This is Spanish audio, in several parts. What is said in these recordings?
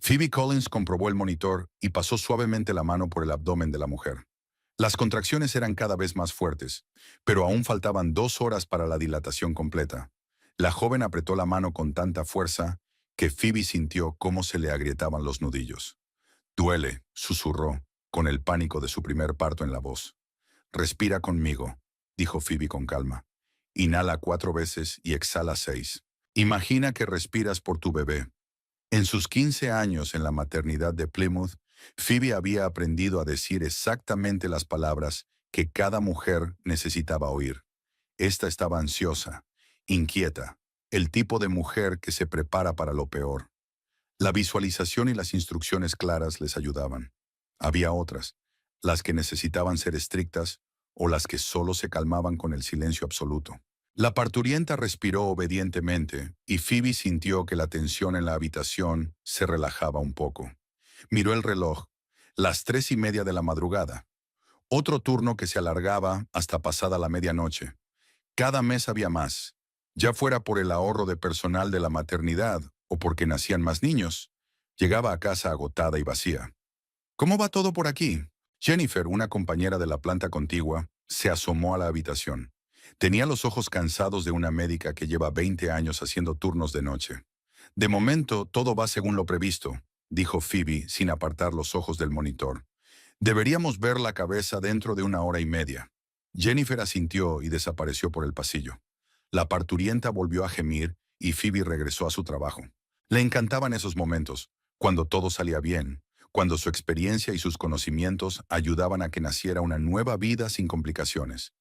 Phoebe Collins comprobó el monitor y pasó suavemente la mano por el abdomen de la mujer. Las contracciones eran cada vez más fuertes, pero aún faltaban 2 horas para la dilatación completa. La joven apretó la mano con tanta fuerza que Phoebe sintió cómo se le agrietaban los nudillos. Duele, susurró, con el pánico de su primer parto en la voz. Respira conmigo, dijo Phoebe con calma. Inhala 4 veces y exhala 6. Imagina que respiras por tu bebé. En sus 15 años en la maternidad de Plymouth, Phoebe había aprendido a decir exactamente las palabras que cada mujer necesitaba oír. Esta estaba ansiosa, inquieta, el tipo de mujer que se prepara para lo peor. La visualización y las instrucciones claras les ayudaban. Había otras, las que necesitaban ser estrictas o las que solo se calmaban con el silencio absoluto. La parturienta respiró obedientemente y Phoebe sintió que la tensión en la habitación se relajaba un poco. Miró el reloj, las 3:30 de la madrugada. Otro turno que se alargaba hasta pasada la medianoche. Cada mes había más, ya fuera por el ahorro de personal de la maternidad o porque nacían más niños. Llegaba a casa agotada y vacía. ¿Cómo va todo por aquí? Jennifer, una compañera de la planta contigua, se asomó a la habitación. Tenía los ojos cansados de una médica que lleva 20 años haciendo turnos de noche. De momento, todo va según lo previsto, dijo Phoebe sin apartar los ojos del monitor. Deberíamos ver la cabeza dentro de 1 hora y media. Jennifer asintió y desapareció por el pasillo. La parturienta volvió a gemir y Phoebe regresó a su trabajo. Le encantaban esos momentos, cuando todo salía bien, cuando su experiencia y sus conocimientos ayudaban a que naciera una nueva vida sin complicaciones.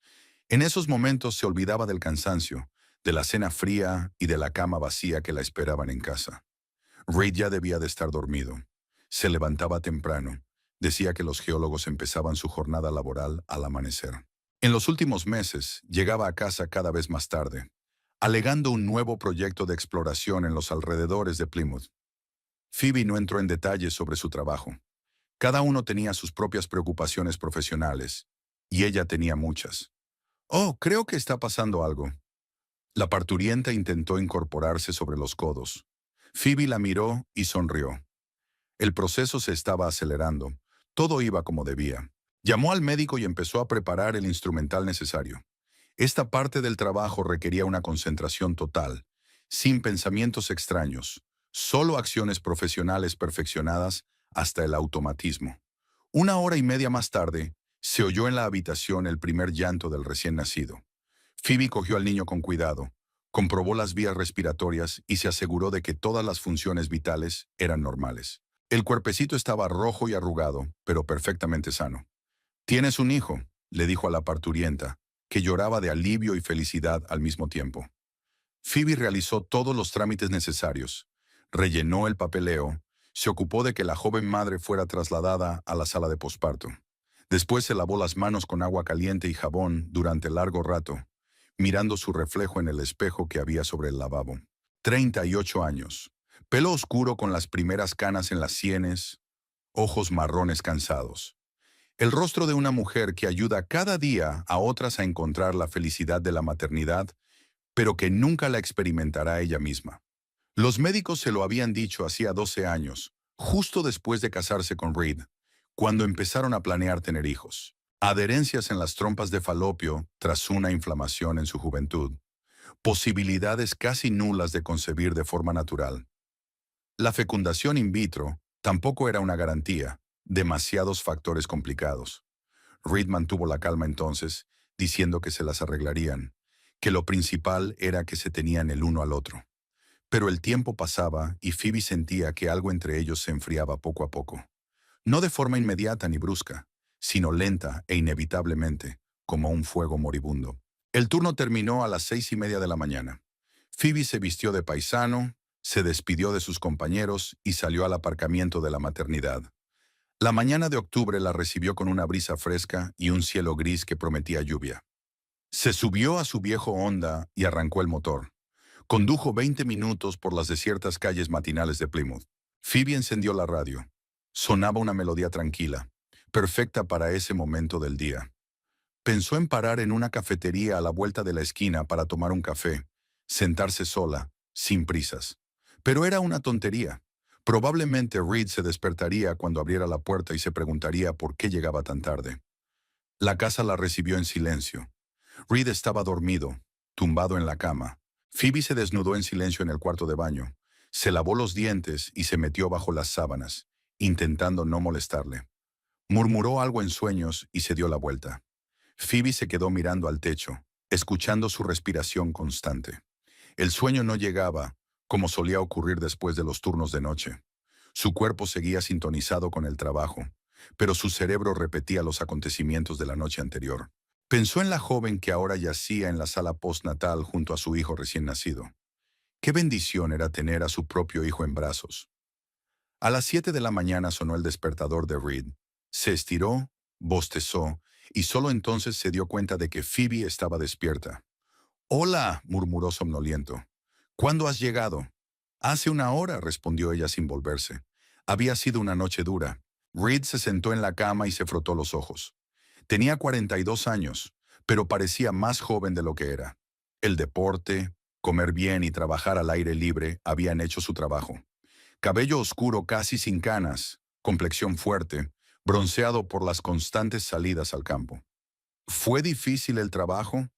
En esos momentos se olvidaba del cansancio, de la cena fría y de la cama vacía que la esperaban en casa. Reid ya debía de estar dormido. Se levantaba temprano. Decía que los geólogos empezaban su jornada laboral al amanecer. En los últimos meses, llegaba a casa cada vez más tarde, alegando un nuevo proyecto de exploración en los alrededores de Plymouth. Phoebe no entró en detalles sobre su trabajo. Cada uno tenía sus propias preocupaciones profesionales, y ella tenía muchas. Oh, creo que está pasando algo. La parturienta intentó incorporarse sobre los codos. Phoebe la miró y sonrió. El proceso se estaba acelerando. Todo iba como debía. Llamó al médico y empezó a preparar el instrumental necesario. Esta parte del trabajo requería una concentración total, sin pensamientos extraños, solo acciones profesionales perfeccionadas hasta el automatismo. 1 hora y media más tarde, se oyó en la habitación el primer llanto del recién nacido. Phoebe cogió al niño con cuidado, comprobó las vías respiratorias y se aseguró de que todas las funciones vitales eran normales. El cuerpecito estaba rojo y arrugado, pero perfectamente sano. «Tienes un hijo», le dijo a la parturienta, que lloraba de alivio y felicidad al mismo tiempo. Phoebe realizó todos los trámites necesarios, rellenó el papeleo, se ocupó de que la joven madre fuera trasladada a la sala de posparto. Después se lavó las manos con agua caliente y jabón durante largo rato, mirando su reflejo en el espejo que había sobre el lavabo. 38 años, pelo oscuro con las primeras canas en las sienes, ojos marrones cansados. El rostro de una mujer que ayuda cada día a otras a encontrar la felicidad de la maternidad, pero que nunca la experimentará ella misma. Los médicos se lo habían dicho hacía 12 años, justo después de casarse con Reed, cuando empezaron a planear tener hijos. Adherencias en las trompas de falopio tras una inflamación en su juventud. Posibilidades casi nulas de concebir de forma natural. La fecundación in vitro tampoco era una garantía, demasiados factores complicados. Reed mantuvo la calma entonces, diciendo que se las arreglarían, que lo principal era que se tenían el uno al otro. Pero el tiempo pasaba y Phoebe sentía que algo entre ellos se enfriaba poco a poco. No de forma inmediata ni brusca, sino lenta e inevitablemente, como un fuego moribundo. El turno terminó a las 6:30 de la mañana. Phoebe se vistió de paisano, se despidió de sus compañeros y salió al aparcamiento de la maternidad. La mañana de octubre la recibió con una brisa fresca y un cielo gris que prometía lluvia. Se subió a su viejo Honda y arrancó el motor. Condujo 20 minutos por las desiertas calles matinales de Plymouth. Phoebe encendió la radio. Sonaba una melodía tranquila, perfecta para ese momento del día. Pensó en parar en una cafetería a la vuelta de la esquina para tomar un café, sentarse sola, sin prisas. Pero era una tontería, Probablemente Reed se despertaría cuando abriera la puerta y se preguntaría por qué llegaba tan tarde. La casa la recibió en silencio. Reed estaba dormido, tumbado en la cama. Phoebe se desnudó en silencio en el cuarto de baño. Se lavó los dientes y se metió bajo las sábanas, intentando no molestarle. Murmuró algo en sueños y se dio la vuelta. Phoebe se quedó mirando al techo, escuchando su respiración constante. El sueño no llegaba, como solía ocurrir después de los turnos de noche. Su cuerpo seguía sintonizado con el trabajo, pero su cerebro repetía los acontecimientos de la noche anterior. Pensó en la joven que ahora yacía en la sala postnatal junto a su hijo recién nacido. Qué bendición era tener a su propio hijo en brazos. A las 7 de la mañana sonó el despertador de Reed. Se estiró, bostezó, y solo entonces se dio cuenta de que Phoebe estaba despierta. «Hola», murmuró somnoliento. «¿Cuándo has llegado?» «Hace una hora», respondió ella sin volverse. Había sido una noche dura. Reed se sentó en la cama y se frotó los ojos. Tenía 42 años, pero parecía más joven de lo que era. El deporte, comer bien y trabajar al aire libre habían hecho su trabajo. Cabello oscuro casi sin canas, complexión fuerte, bronceado por las constantes salidas al campo. «¿Fue difícil el trabajo?»,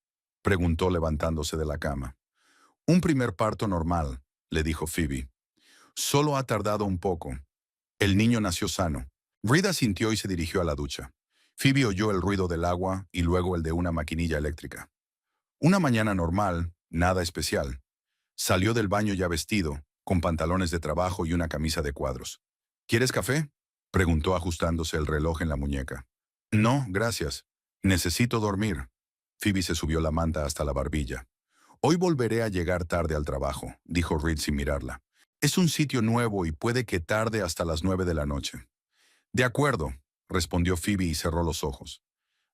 preguntó levantándose de la cama. «Un primer parto normal», le dijo Phoebe. «Solo ha tardado un poco. El niño nació sano». Reed asintió y se dirigió a la ducha. Phoebe oyó el ruido del agua y luego el de una maquinilla eléctrica. Una mañana normal, nada especial. Salió del baño ya vestido, con pantalones de trabajo y una camisa de cuadros. «¿Quieres café?», preguntó ajustándose el reloj en la muñeca. «No, gracias. Necesito dormir». Phoebe se subió la manta hasta la barbilla. «Hoy volveré a llegar tarde al trabajo», dijo Reed sin mirarla. «Es un sitio nuevo y puede que tarde hasta las 9 de la noche». «De acuerdo», respondió Phoebe y cerró los ojos.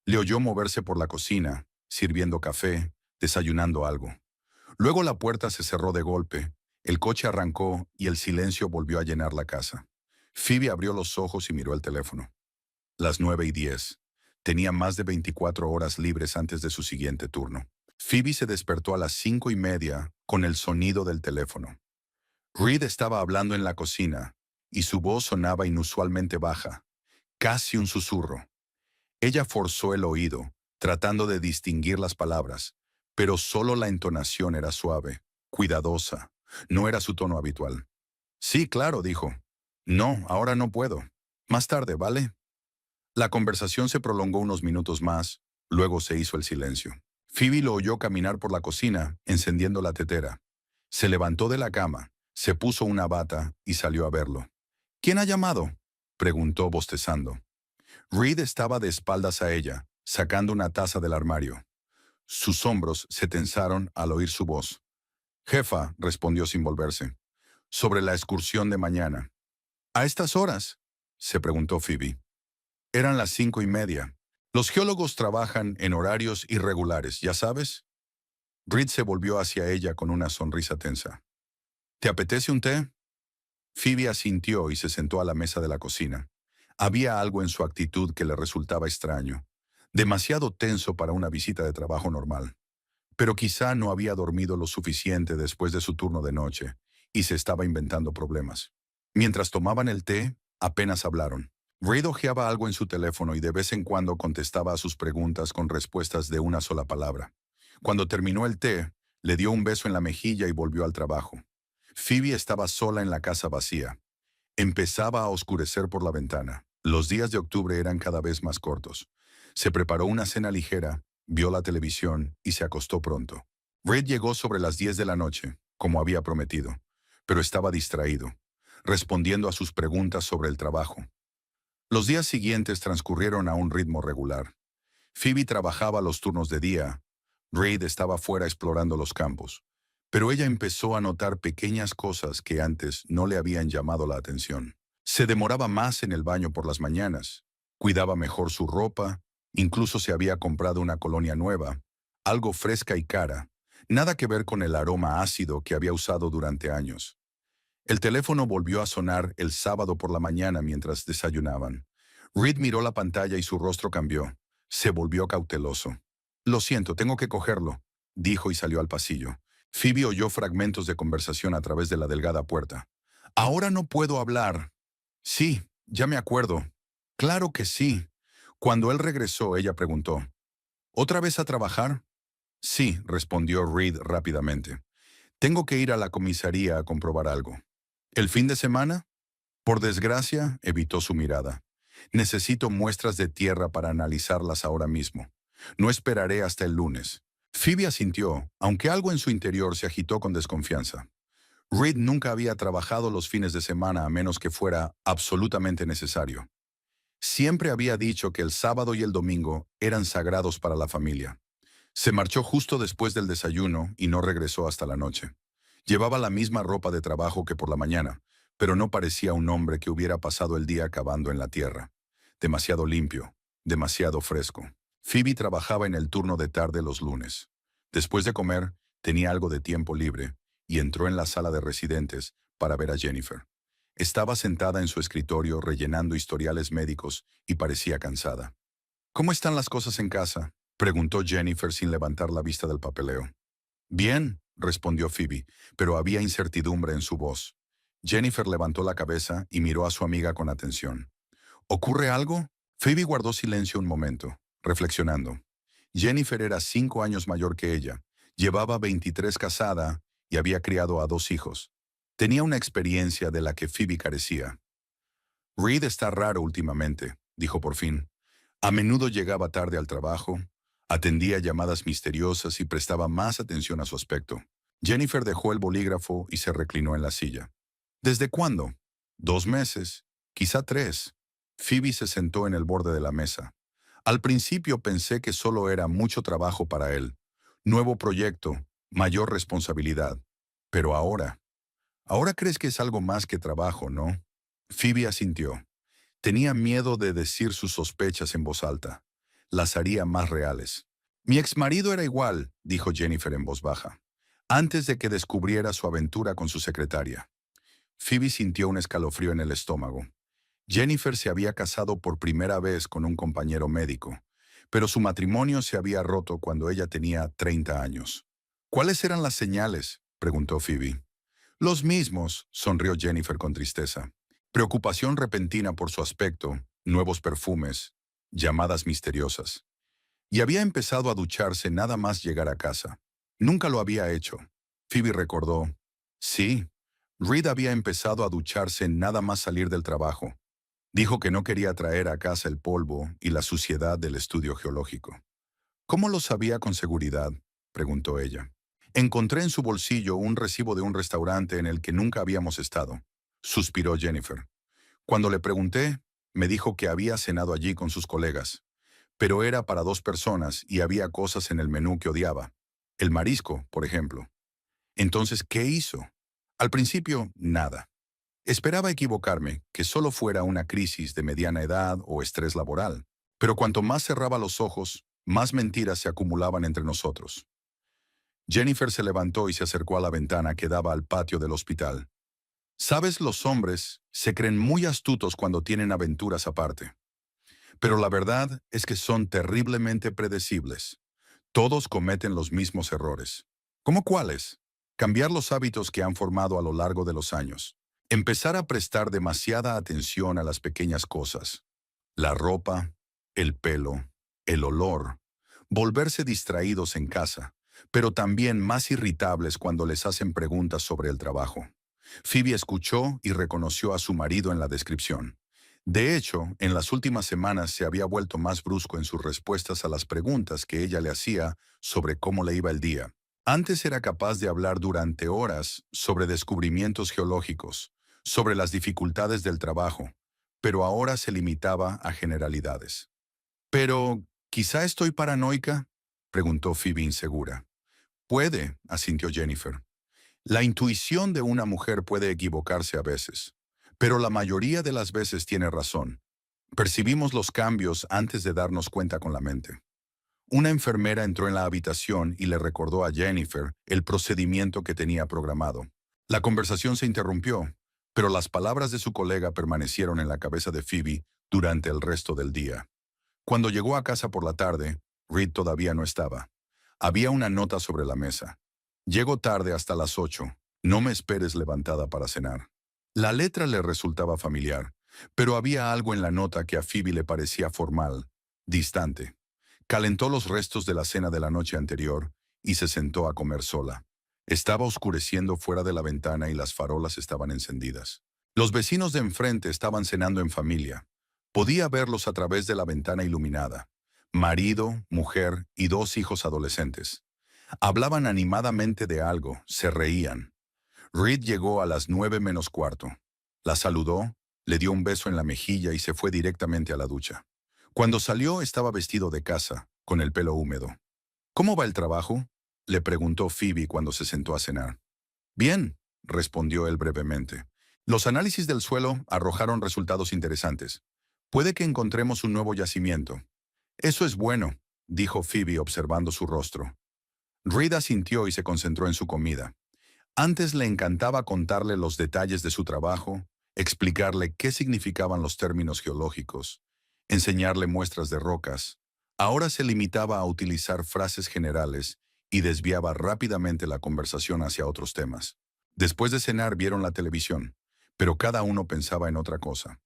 Le oyó moverse por la cocina, sirviendo café, desayunando algo. Luego la puerta se cerró de golpe, el coche arrancó y el silencio volvió a llenar la casa. Phoebe abrió los ojos y miró el teléfono. Las 9:10. Tenía más de 24 horas libres antes de su siguiente turno. Phoebe se despertó a las 5:30 con el sonido del teléfono. Reed estaba hablando en la cocina y su voz sonaba inusualmente baja, casi un susurro. Ella forzó el oído, tratando de distinguir las palabras, pero solo la entonación era suave, cuidadosa. No era su tono habitual. «Sí, claro», dijo. «No, ahora no puedo. Más tarde, ¿vale?». La conversación se prolongó unos minutos más, luego se hizo el silencio. Phoebe lo oyó caminar por la cocina, encendiendo la tetera. Se levantó de la cama, se puso una bata y salió a verlo. «¿Quién ha llamado?», preguntó bostezando. Reed estaba de espaldas a ella, sacando una taza del armario. Sus hombros se tensaron al oír su voz. «Jefa», respondió sin volverse. «Sobre la excursión de mañana». «¿A estas horas?», se preguntó Phoebe. Eran las 5:30. «Los geólogos trabajan en horarios irregulares, ¿ya sabes?». Reed se volvió hacia ella con una sonrisa tensa. «¿Te apetece un té?». Phoebe asintió y se sentó a la mesa de la cocina. Había algo en su actitud que le resultaba extraño, demasiado tenso para una visita de trabajo normal. Pero quizá no había dormido lo suficiente después de su turno de noche y se estaba inventando problemas. Mientras tomaban el té, apenas hablaron. Reed hojeaba algo en su teléfono y de vez en cuando contestaba a sus preguntas con respuestas de una sola palabra. Cuando terminó el té, le dio un beso en la mejilla y volvió al trabajo. Phoebe estaba sola en la casa vacía. Empezaba a oscurecer por la ventana. Los días de octubre eran cada vez más cortos. Se preparó una cena ligera, vio la televisión y se acostó pronto. Reed llegó sobre las 10 de la noche, como había prometido, pero estaba distraído, respondiendo a sus preguntas sobre el trabajo. Los días siguientes transcurrieron a un ritmo regular. Phoebe trabajaba los turnos de día. Reed estaba fuera explorando los campos. Pero ella empezó a notar pequeñas cosas que antes no le habían llamado la atención. Se demoraba más en el baño por las mañanas, cuidaba mejor su ropa, incluso se había comprado una colonia nueva, algo fresca y cara, nada que ver con el aroma ácido que había usado durante años. El teléfono volvió a sonar el sábado por la mañana mientras desayunaban. Reed miró la pantalla y su rostro cambió. Se volvió cauteloso. «Lo siento, tengo que cogerlo», dijo y salió al pasillo. Phoebe oyó fragmentos de conversación a través de la delgada puerta. Ahora no puedo hablar. Sí, ya me acuerdo. Claro que sí. Cuando él regresó, ella preguntó, ¿otra vez a trabajar? Sí, respondió Reed rápidamente. Tengo que ir a la comisaría a comprobar algo. ¿El fin de semana? Por desgracia, evitó su mirada. Necesito muestras de tierra para analizarlas ahora mismo. No esperaré hasta el lunes. Phoebe asintió, aunque algo en su interior se agitó con desconfianza. Reed nunca había trabajado los fines de semana a menos que fuera absolutamente necesario. Siempre había dicho que el sábado y el domingo eran sagrados para la familia. Se marchó justo después del desayuno y no regresó hasta la noche. Llevaba la misma ropa de trabajo que por la mañana, pero no parecía un hombre que hubiera pasado el día cavando en la tierra. Demasiado limpio, demasiado fresco. Phoebe trabajaba en el turno de tarde los lunes. Después de comer, tenía algo de tiempo libre y entró en la sala de residentes para ver a Jennifer. Estaba sentada en su escritorio rellenando historiales médicos y parecía cansada. ¿Cómo están las cosas en casa?, preguntó Jennifer sin levantar la vista del papeleo. Bien, respondió Phoebe, pero había incertidumbre en su voz. Jennifer levantó la cabeza y miró a su amiga con atención. ¿Ocurre algo? Phoebe guardó silencio un momento, reflexionando. Jennifer era 5 años mayor que ella, llevaba 23 casada y había criado a 2 hijos. Tenía una experiencia de la que Phoebe carecía. Reed está raro últimamente, dijo por fin. A menudo llegaba tarde al trabajo, atendía llamadas misteriosas y prestaba más atención a su aspecto. Jennifer dejó el bolígrafo y se reclinó en la silla. ¿Desde cuándo? 2 meses, quizá 3. Phoebe se sentó en el borde de la mesa. Al principio pensé que solo era mucho trabajo para él. Nuevo proyecto, mayor responsabilidad. Pero ahora crees que es algo más que trabajo, ¿no? Phoebe asintió. Tenía miedo de decir sus sospechas en voz alta. Las haría más reales. Mi exmarido era igual, dijo Jennifer en voz baja, antes de que descubriera su aventura con su secretaria. Phoebe sintió un escalofrío en el estómago. Jennifer se había casado por primera vez con un compañero médico, pero su matrimonio se había roto cuando ella tenía 30 años. ¿Cuáles eran las señales?, preguntó Phoebe. Los mismos, sonrió Jennifer con tristeza. Preocupación repentina por su aspecto, nuevos perfumes, llamadas misteriosas. Y había empezado a ducharse nada más llegar a casa. Nunca lo había hecho. Phoebe recordó. Sí, Reed había empezado a ducharse nada más salir del trabajo. Dijo que no quería traer a casa el polvo y la suciedad del estudio geológico. ¿Cómo lo sabía con seguridad?, preguntó ella. Encontré en su bolsillo un recibo de un restaurante en el que nunca habíamos estado, suspiró Jennifer. Cuando le pregunté, me dijo que había cenado allí con sus colegas, pero era para 2 personas y había cosas en el menú que odiaba. El marisco, por ejemplo. Entonces, ¿qué hizo? Al principio, nada. Esperaba equivocarme, que solo fuera una crisis de mediana edad o estrés laboral. Pero cuanto más cerraba los ojos, más mentiras se acumulaban entre nosotros. Jennifer se levantó y se acercó a la ventana que daba al patio del hospital. Sabes, los hombres se creen muy astutos cuando tienen aventuras aparte. Pero la verdad es que son terriblemente predecibles. Todos cometen los mismos errores. ¿Cómo cuáles? Cambiar los hábitos que han formado a lo largo de los años. Empezar a prestar demasiada atención a las pequeñas cosas. La ropa, el pelo, el olor. Volverse distraídos en casa, pero también más irritables cuando les hacen preguntas sobre el trabajo. Phoebe escuchó y reconoció a su marido en la descripción. De hecho, en las últimas semanas se había vuelto más brusco en sus respuestas a las preguntas que ella le hacía sobre cómo le iba el día. Antes era capaz de hablar durante horas sobre descubrimientos geológicos, sobre las dificultades del trabajo, pero ahora se limitaba a generalidades. «Pero, ¿quizá estoy paranoica?», preguntó Phoebe insegura. «Puede», asintió Jennifer. «La intuición de una mujer puede equivocarse a veces, pero la mayoría de las veces tiene razón. Percibimos los cambios antes de darnos cuenta con la mente». Una enfermera entró en la habitación y le recordó a Jennifer el procedimiento que tenía programado. La conversación se interrumpió, pero las palabras de su colega permanecieron en la cabeza de Phoebe durante el resto del día. Cuando llegó a casa por la tarde, Reed todavía no estaba. Había una nota sobre la mesa. «Llego tarde hasta las 8. No me esperes levantada para cenar». La letra le resultaba familiar, pero había algo en la nota que a Phoebe le parecía formal, distante. Calentó los restos de la cena de la noche anterior y se sentó a comer sola. Estaba oscureciendo fuera de la ventana y las farolas estaban encendidas. Los vecinos de enfrente estaban cenando en familia. Podía verlos a través de la ventana iluminada. Marido, mujer y dos hijos adolescentes. Hablaban animadamente de algo, se reían. Reed llegó a las 9 menos cuarto. La saludó, le dio un beso en la mejilla y se fue directamente a la ducha. Cuando salió estaba vestido de casa, con el pelo húmedo. ¿Cómo va el trabajo?, le preguntó Phoebe cuando se sentó a cenar. Bien, respondió él brevemente. Los análisis del suelo arrojaron resultados interesantes. Puede que encontremos un nuevo yacimiento. Eso es bueno, dijo Phoebe observando su rostro. Reed asintió y se concentró en su comida. Antes le encantaba contarle los detalles de su trabajo, explicarle qué significaban los términos geológicos, enseñarle muestras de rocas. Ahora se limitaba a utilizar frases generales y desviaba rápidamente la conversación hacia otros temas. Después de cenar vieron la televisión, pero cada uno pensaba en otra cosa.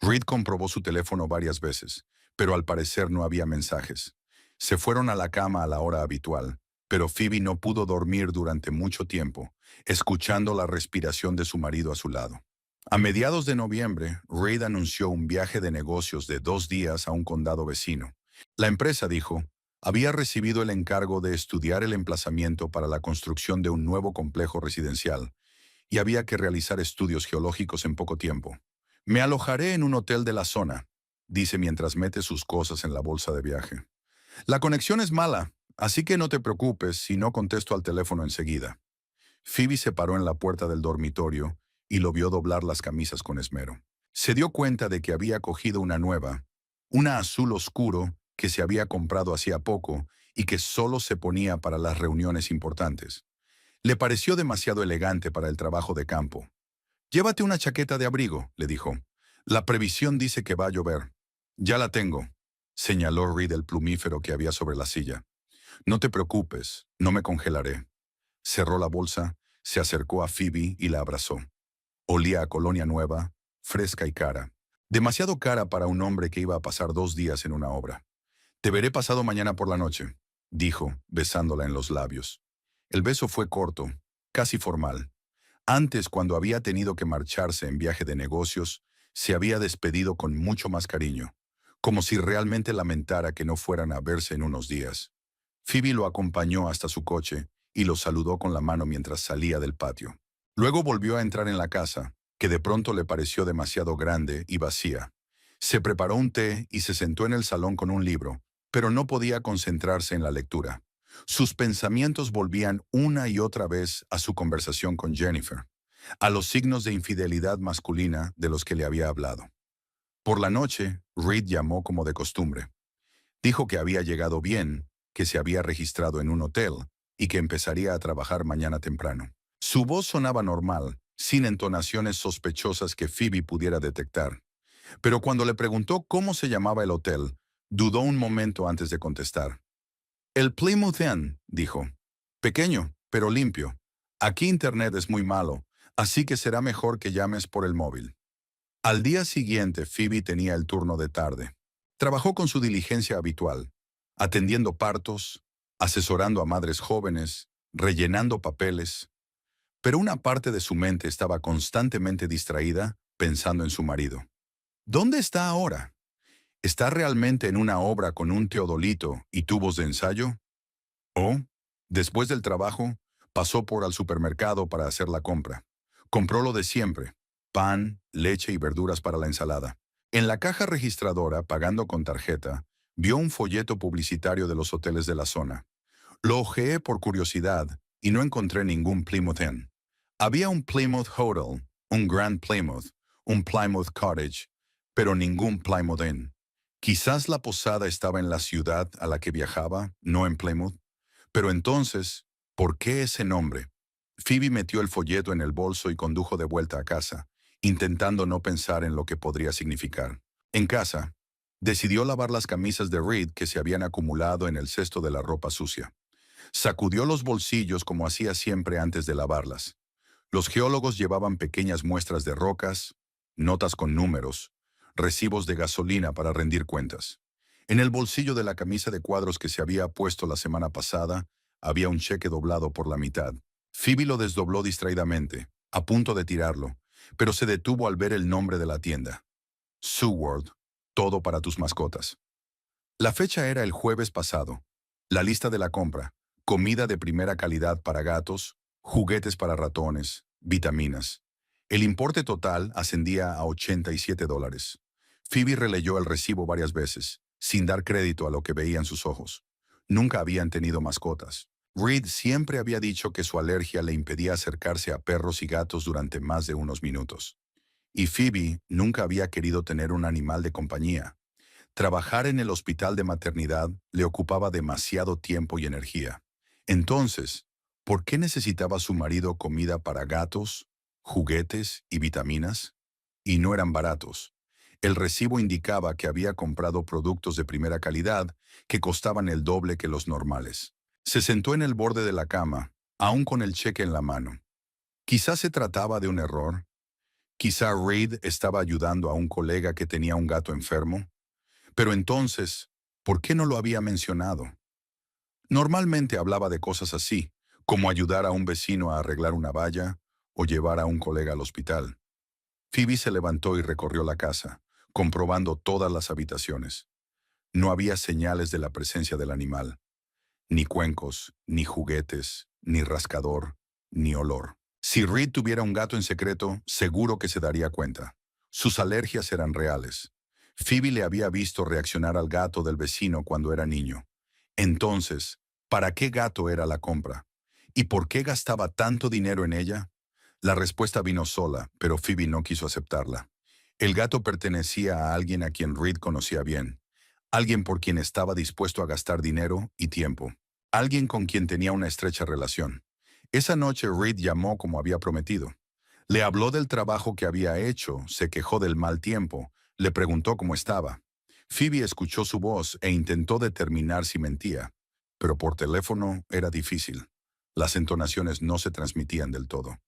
Reed comprobó su teléfono varias veces, pero al parecer no había mensajes. Se fueron a la cama a la hora habitual, pero Phoebe no pudo dormir durante mucho tiempo, escuchando la respiración de su marido a su lado. A mediados de noviembre, Reed anunció un viaje de negocios de 2 días a un condado vecino. La empresa, dijo, había recibido el encargo de estudiar el emplazamiento para la construcción de un nuevo complejo residencial, y había que realizar estudios geológicos en poco tiempo. Me alojaré en un hotel de la zona, dice mientras mete sus cosas en la bolsa de viaje. La conexión es mala, así que no te preocupes si no contesto al teléfono enseguida. Phoebe se paró en la puerta del dormitorio y lo vio doblar las camisas con esmero. Se dio cuenta de que había cogido una nueva, una azul oscuro que se había comprado hacía poco y que solo se ponía para las reuniones importantes. Le pareció demasiado elegante para el trabajo de campo. Llévate una chaqueta de abrigo, le dijo. La previsión dice que va a llover. Ya la tengo, señaló Reed el plumífero que había sobre la silla. No te preocupes, no me congelaré. Cerró la bolsa, se acercó a Phoebe y la abrazó. Olía a colonia nueva, fresca y cara. Demasiado cara para un hombre que iba a pasar 2 días en una obra. Te veré pasado mañana por la noche, dijo, besándola en los labios. El beso fue corto, casi formal. Antes, cuando había tenido que marcharse en viaje de negocios, se había despedido con mucho más cariño, como si realmente lamentara que no fueran a verse en unos días. Phoebe lo acompañó hasta su coche y lo saludó con la mano mientras salía del patio. Luego volvió a entrar en la casa, que de pronto le pareció demasiado grande y vacía. Se preparó un té y se sentó en el salón con un libro, pero no podía concentrarse en la lectura. Sus pensamientos volvían una y otra vez a su conversación con Jennifer, a los signos de infidelidad masculina de los que le había hablado. Por la noche, Reed llamó como de costumbre. Dijo que había llegado bien, que se había registrado en un hotel y que empezaría a trabajar mañana temprano. Su voz sonaba normal, sin entonaciones sospechosas que Phoebe pudiera detectar. Pero cuando le preguntó cómo se llamaba el hotel, dudó un momento antes de contestar. El Plymouth Inn, dijo. Pequeño, pero limpio. Aquí internet es muy malo, así que será mejor que llames por el móvil. Al día siguiente, Phoebe tenía el turno de tarde. Trabajó con su diligencia habitual, atendiendo partos, asesorando a madres jóvenes, rellenando papeles. Pero una parte de su mente estaba constantemente distraída, pensando en su marido. ¿Dónde está ahora? ¿Está realmente en una obra con un teodolito y tubos de ensayo? ¿O, después del trabajo, pasó por al supermercado para hacer la compra? Compró lo de siempre: pan, leche y verduras para la ensalada. En la caja registradora, pagando con tarjeta, vio un folleto publicitario de los hoteles de la zona. Lo hojeé por curiosidad y no encontré ningún Plymouth Inn. Había un Plymouth Hotel, un Grand Plymouth, un Plymouth Cottage, pero ningún Plymouth Inn. Quizás la posada estaba en la ciudad a la que viajaba, no en Plymouth. Pero entonces, ¿por qué ese nombre? Phoebe metió el folleto en el bolso y condujo de vuelta a casa, intentando no pensar en lo que podría significar. En casa, decidió lavar las camisas de Reed que se habían acumulado en el cesto de la ropa sucia. Sacudió los bolsillos como hacía siempre antes de lavarlas. Los geólogos llevaban pequeñas muestras de rocas, notas con números, recibos de gasolina para rendir cuentas. En el bolsillo de la camisa de cuadros que se había puesto la semana pasada, había un cheque doblado por la mitad. Phoebe lo desdobló distraídamente, a punto de tirarlo, pero se detuvo al ver el nombre de la tienda. SeaWorld, todo para tus mascotas. La fecha era el jueves pasado. La lista de la compra: comida de primera calidad para gatos, juguetes para ratones, vitaminas. El importe total ascendía a $87. Phoebe releyó el recibo varias veces, sin dar crédito a lo que veía en sus ojos. Nunca habían tenido mascotas. Reed siempre había dicho que su alergia le impedía acercarse a perros y gatos durante más de unos minutos. Y Phoebe nunca había querido tener un animal de compañía. Trabajar en el hospital de maternidad le ocupaba demasiado tiempo y energía. Entonces, ¿por qué necesitaba su marido comida para gatos, juguetes y vitaminas? Y no eran baratos. El recibo indicaba que había comprado productos de primera calidad que costaban el doble que los normales. Se sentó en el borde de la cama, aún con el cheque en la mano. Quizás se trataba de un error. Quizá Reid estaba ayudando a un colega que tenía un gato enfermo. Pero entonces, ¿por qué no lo había mencionado? Normalmente hablaba de cosas así, como ayudar a un vecino a arreglar una valla o llevar a un colega al hospital. Phoebe se levantó y recorrió la casa, comprobando todas las habitaciones. No había señales de la presencia del animal, ni cuencos, ni juguetes, ni rascador, ni olor. Si Reed tuviera un gato en secreto, seguro que se daría cuenta. Sus alergias eran reales. Phoebe le había visto reaccionar al gato del vecino cuando era niño. Entonces, ¿para qué gato era la compra? ¿Y por qué gastaba tanto dinero en ella? La respuesta vino sola, pero Phoebe no quiso aceptarla. El gato pertenecía a alguien a quien Reed conocía bien. Alguien por quien estaba dispuesto a gastar dinero y tiempo. Alguien con quien tenía una estrecha relación. Esa noche Reed llamó como había prometido. Le habló del trabajo que había hecho, se quejó del mal tiempo, le preguntó cómo estaba. Phoebe escuchó su voz e intentó determinar si mentía, pero por teléfono era difícil. Las entonaciones no se transmitían del todo.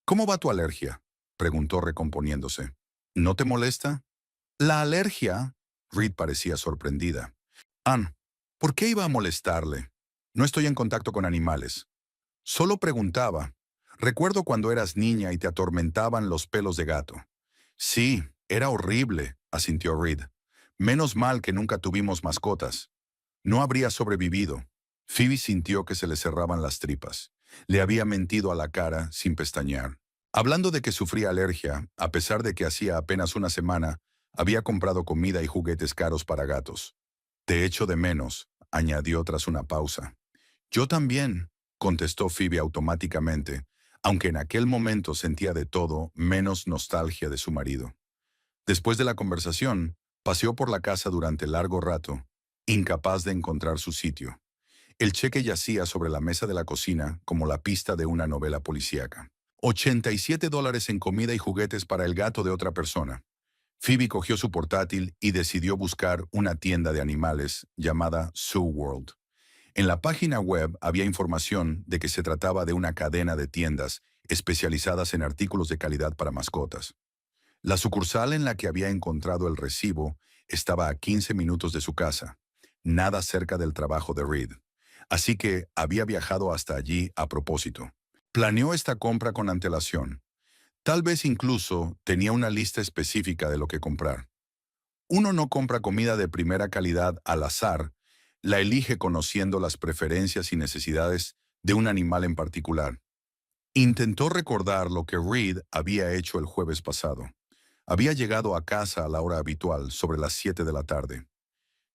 ¿Cómo va tu alergia?, preguntó recomponiéndose. ¿No te molesta? La alergia. Reed parecía sorprendida. Ann, ¿por qué iba a molestarle? No estoy en contacto con animales. Solo preguntaba. Recuerdo cuando eras niña y te atormentaban los pelos de gato. Sí, era horrible, asintió Reed. Menos mal que nunca tuvimos mascotas. No habría sobrevivido. Phoebe sintió que se le cerraban las tripas. Le había mentido a la cara sin pestañear. Hablando de que sufría alergia, a pesar de que hacía apenas una semana, había comprado comida y juguetes caros para gatos. Te echo de menos, añadió tras una pausa. Yo también, contestó Phoebe automáticamente, aunque en aquel momento sentía de todo menos nostalgia de su marido. Después de la conversación, paseó por la casa durante largo rato, incapaz de encontrar su sitio. El cheque yacía sobre la mesa de la cocina como la pista de una novela policíaca. $87 en comida y juguetes para el gato de otra persona. Phoebe cogió su portátil y decidió buscar una tienda de animales llamada SeaWorld. En la página web había información de que se trataba de una cadena de tiendas especializadas en artículos de calidad para mascotas. La sucursal en la que había encontrado el recibo estaba a 15 minutos de su casa, nada cerca del trabajo de Reed. Así que había viajado hasta allí a propósito. Planeó esta compra con antelación. Tal vez incluso tenía una lista específica de lo que comprar. Uno no compra comida de primera calidad al azar, la elige conociendo las preferencias y necesidades de un animal en particular. Intentó recordar lo que Reed había hecho el jueves pasado. Había llegado a casa a la hora habitual, sobre las 7 de la tarde.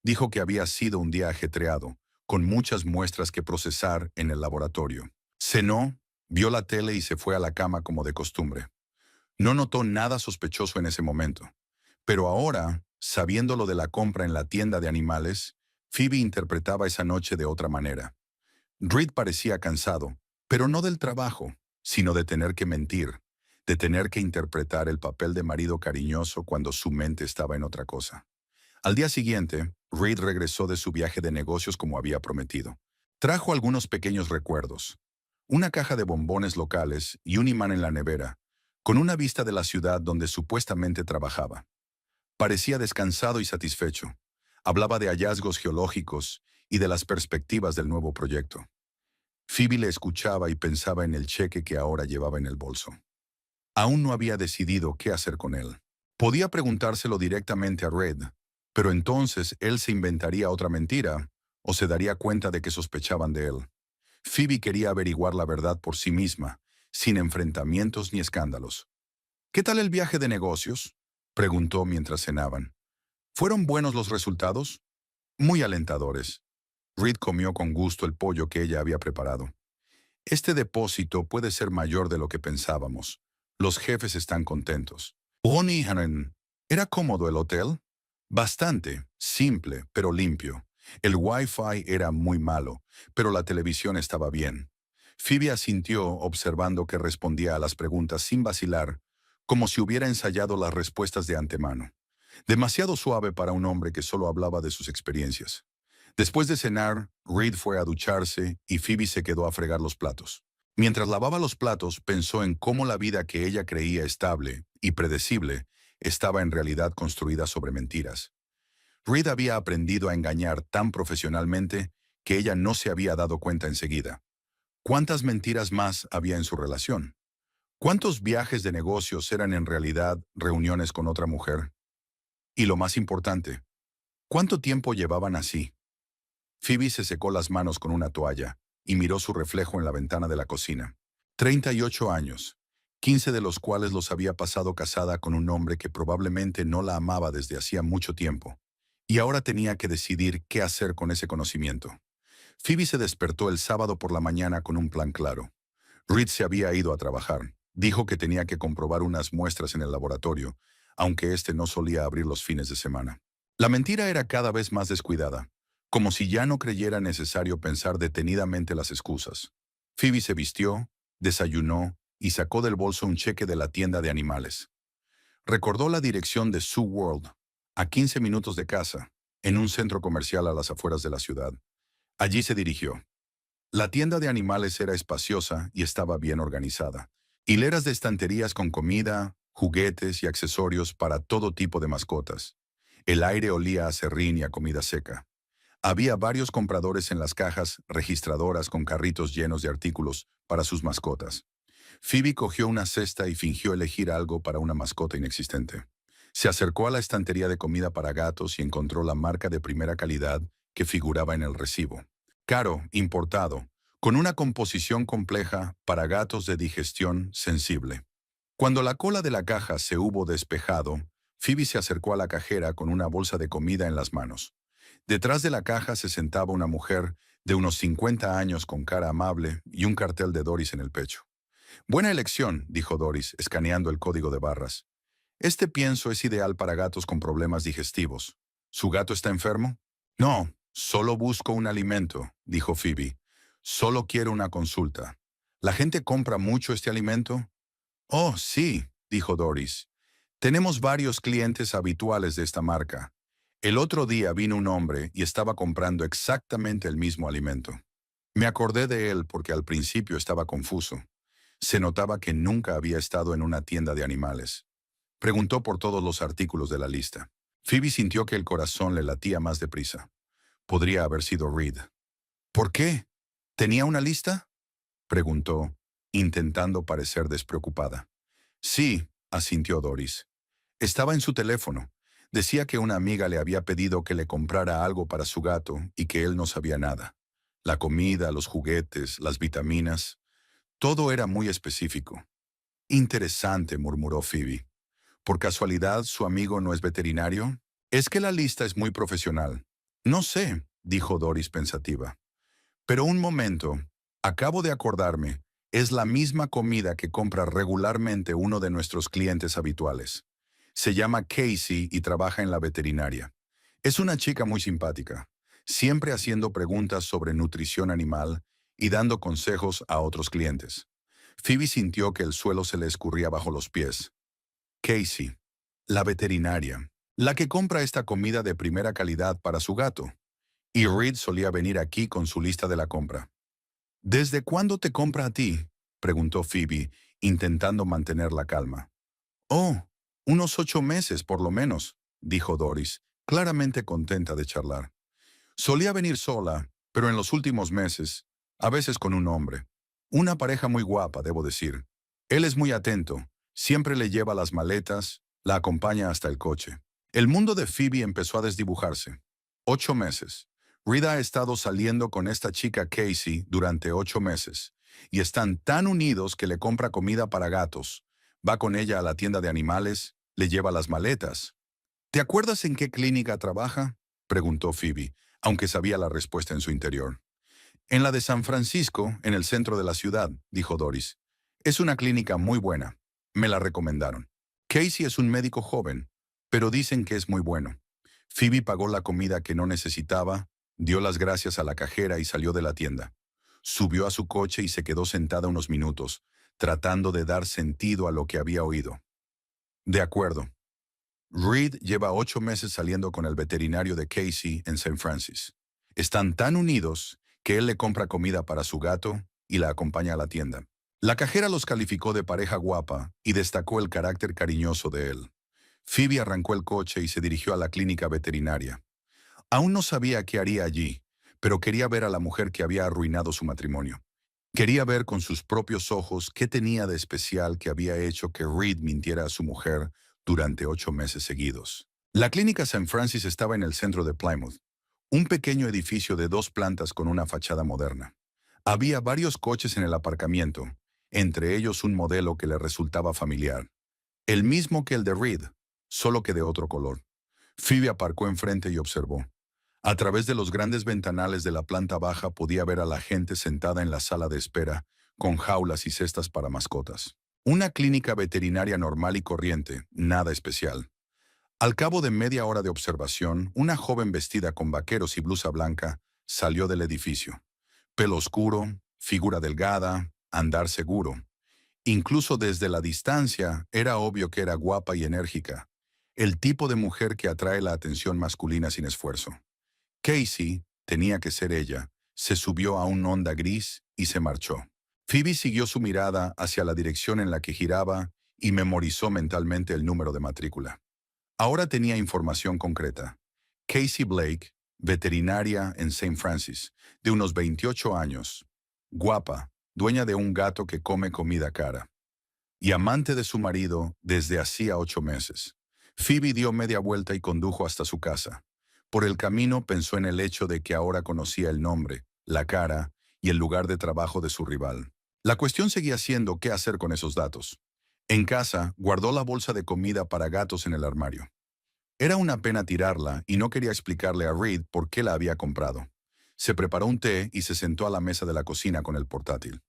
Dijo que había sido un día ajetreado, con muchas muestras que procesar en el laboratorio. Cenó, vio la tele y se fue a la cama como de costumbre. No notó nada sospechoso en ese momento. Pero ahora, sabiendo lo de la compra en la tienda de animales, Phoebe interpretaba esa noche de otra manera. Reed parecía cansado, pero no del trabajo, sino de tener que mentir, de tener que interpretar el papel de marido cariñoso cuando su mente estaba en otra cosa. Al día siguiente, Reed regresó de su viaje de negocios como había prometido. Trajo algunos pequeños recuerdos. una caja de bombones locales y un imán en la nevera, con una vista de la ciudad donde supuestamente trabajaba. Parecía descansado y satisfecho. Hablaba de hallazgos geológicos y de las perspectivas del nuevo proyecto. Phoebe le escuchaba y pensaba en el cheque que ahora llevaba en el bolso. Aún no había decidido qué hacer con él. Podía preguntárselo directamente a Red, pero entonces él se inventaría otra mentira o se daría cuenta de que sospechaban de él. Phoebe quería averiguar la verdad por sí misma, sin enfrentamientos ni escándalos. ¿Qué tal el viaje de negocios?, preguntó mientras cenaban. ¿Fueron buenos los resultados? Muy alentadores. Reed comió con gusto el pollo que ella había preparado. Este depósito puede ser mayor de lo que pensábamos. Los jefes están contentos. Bonnie Hannon, ¿era cómodo el hotel? Bastante, simple, pero limpio. El Wi-Fi era muy malo, pero la televisión estaba bien. Phoebe asintió observando que respondía a las preguntas sin vacilar, como si hubiera ensayado las respuestas de antemano. Demasiado suave para un hombre que solo hablaba de sus experiencias. Después de cenar, Reed fue a ducharse y Phoebe se quedó a fregar los platos. Mientras lavaba los platos, pensó en cómo la vida que ella creía estable y predecible estaba en realidad construida sobre mentiras. Reed había aprendido a engañar tan profesionalmente que ella no se había dado cuenta enseguida. ¿Cuántas mentiras más había en su relación? ¿Cuántos viajes de negocios eran en realidad reuniones con otra mujer? Y lo más importante, ¿cuánto tiempo llevaban así? Phoebe se secó las manos con una toalla y miró su reflejo en la ventana de la cocina. 38 años, 15 de los cuales los había pasado casada con un hombre que probablemente no la amaba desde hacía mucho tiempo. Y ahora tenía que decidir qué hacer con ese conocimiento. Phoebe se despertó el sábado por la mañana con un plan claro. Reed se había ido a trabajar. Dijo que tenía que comprobar unas muestras en el laboratorio, aunque este no solía abrir los fines de semana. La mentira era cada vez más descuidada, como si ya no creyera necesario pensar detenidamente las excusas. Phoebe se vistió, desayunó y sacó del bolso un cheque de la tienda de animales. Recordó la dirección de Zoo World, a 15 minutos de casa, en un centro comercial a las afueras de la ciudad. Allí se dirigió. La tienda de animales era espaciosa y estaba bien organizada. Hileras de estanterías con comida, juguetes y accesorios para todo tipo de mascotas. El aire olía a serrín y a comida seca. Había varios compradores en las cajas registradoras con carritos llenos de artículos para sus mascotas. Phoebe cogió una cesta y fingió elegir algo para una mascota inexistente. Se acercó a la estantería de comida para gatos y encontró la marca de primera calidad que figuraba en el recibo. Caro, importado, con una composición compleja para gatos de digestión sensible. Cuando la cola de la caja se hubo despejado, Phoebe se acercó a la cajera con una bolsa de comida en las manos. Detrás de la caja se sentaba una mujer de unos 50 años con cara amable y un cartel de Doris en el pecho. Buena elección, dijo Doris, escaneando el código de barras. Este pienso es ideal para gatos con problemas digestivos. ¿Su gato está enfermo? No, solo busco un alimento, dijo Phoebe. Solo quiero una consulta. ¿La gente compra mucho este alimento? Oh, sí, dijo Doris. Tenemos varios clientes habituales de esta marca. El otro día vino un hombre y estaba comprando exactamente el mismo alimento. Me acordé de él porque al principio estaba confuso. Se notaba que nunca había estado en una tienda de animales. Preguntó por todos los artículos de la lista. Phoebe sintió que el corazón le latía más deprisa. Podría haber sido Reed. ¿Por qué? ¿Tenía una lista?, preguntó, intentando parecer despreocupada. Sí, asintió Doris. Estaba en su teléfono. Decía que una amiga le había pedido que le comprara algo para su gato y que él no sabía nada. La comida, los juguetes, las vitaminas, todo era muy específico. Interesante, murmuró Phoebe. ¿Por casualidad su amigo no es veterinario? Es que la lista es muy profesional. No sé, dijo Doris pensativa. Pero un momento, acabo de acordarme, es la misma comida que compra regularmente uno de nuestros clientes habituales. Se llama Casey y trabaja en la veterinaria. Es una chica muy simpática, siempre haciendo preguntas sobre nutrición animal y dando consejos a otros clientes. Phoebe sintió que el suelo se le escurría bajo los pies. Casey, la veterinaria, la que compra esta comida de primera calidad para su gato. Y Reed solía venir aquí con su lista de la compra. ¿Desde cuándo te compra a ti? Preguntó Phoebe, intentando mantener la calma. Oh, unos 8 meses por lo menos, dijo Doris, claramente contenta de charlar. Solía venir sola, pero en los últimos meses, a veces con un hombre. Una pareja muy guapa, debo decir. Él es muy atento, siempre le lleva las maletas, la acompaña hasta el coche. El mundo de Phoebe empezó a desdibujarse. 8 meses. Reed ha estado saliendo con esta chica Casey durante 8 meses, y están tan unidos que le compra comida para gatos, va con ella a la tienda de animales, le lleva las maletas. ¿Te acuerdas en qué clínica trabaja? Preguntó Phoebe, aunque sabía la respuesta en su interior. En la de San Francisco, en el centro de la ciudad, dijo Doris. Es una clínica muy buena. Me la recomendaron. Casey es un médico joven, pero dicen que es muy bueno. Phoebe pagó la comida que no necesitaba, dio las gracias a la cajera y salió de la tienda. Subió a su coche y se quedó sentada unos minutos, tratando de dar sentido a lo que había oído. De acuerdo. Reed lleva 8 meses saliendo con el veterinario de Casey en St. Francis. Están tan unidos que él le compra comida para su gato y la acompaña a la tienda. La cajera los calificó de pareja guapa y destacó el carácter cariñoso de él. Phoebe arrancó el coche y se dirigió a la clínica veterinaria. Aún no sabía qué haría allí, pero quería ver a la mujer que había arruinado su matrimonio. Quería ver con sus propios ojos qué tenía de especial que había hecho que Reed mintiera a su mujer durante 8 meses seguidos. La clínica St. Francis estaba en el centro de Plymouth, un pequeño edificio de 2 plantas con una fachada moderna. Había varios coches en el aparcamiento, entre ellos un modelo que le resultaba familiar. El mismo que el de Reed, solo que de otro color. Phoebe aparcó enfrente y observó. A través de los grandes ventanales de la planta baja podía ver a la gente sentada en la sala de espera, con jaulas y cestas para mascotas. Una clínica veterinaria normal y corriente, nada especial. Al cabo de media hora de observación, una joven vestida con vaqueros y blusa blanca salió del edificio. Pelo oscuro, figura delgada, andar seguro. Incluso desde la distancia, era obvio que era guapa y enérgica. El tipo de mujer que atrae la atención masculina sin esfuerzo. Casey, tenía que ser ella, se subió a un Honda gris y se marchó. Phoebe siguió su mirada hacia la dirección en la que giraba y memorizó mentalmente el número de matrícula. Ahora tenía información concreta. Casey Blake, veterinaria en St. Francis, de unos 28 años, guapa, dueña de un gato que come comida cara, y amante de su marido desde hacía 8 meses. Phoebe dio media vuelta y condujo hasta su casa. Por el camino pensó en el hecho de que ahora conocía el nombre, la cara y el lugar de trabajo de su rival. La cuestión seguía siendo qué hacer con esos datos. En casa, guardó la bolsa de comida para gatos en el armario. Era una pena tirarla y no quería explicarle a Reed por qué la había comprado. Se preparó un té y se sentó a la mesa de la cocina con el portátil.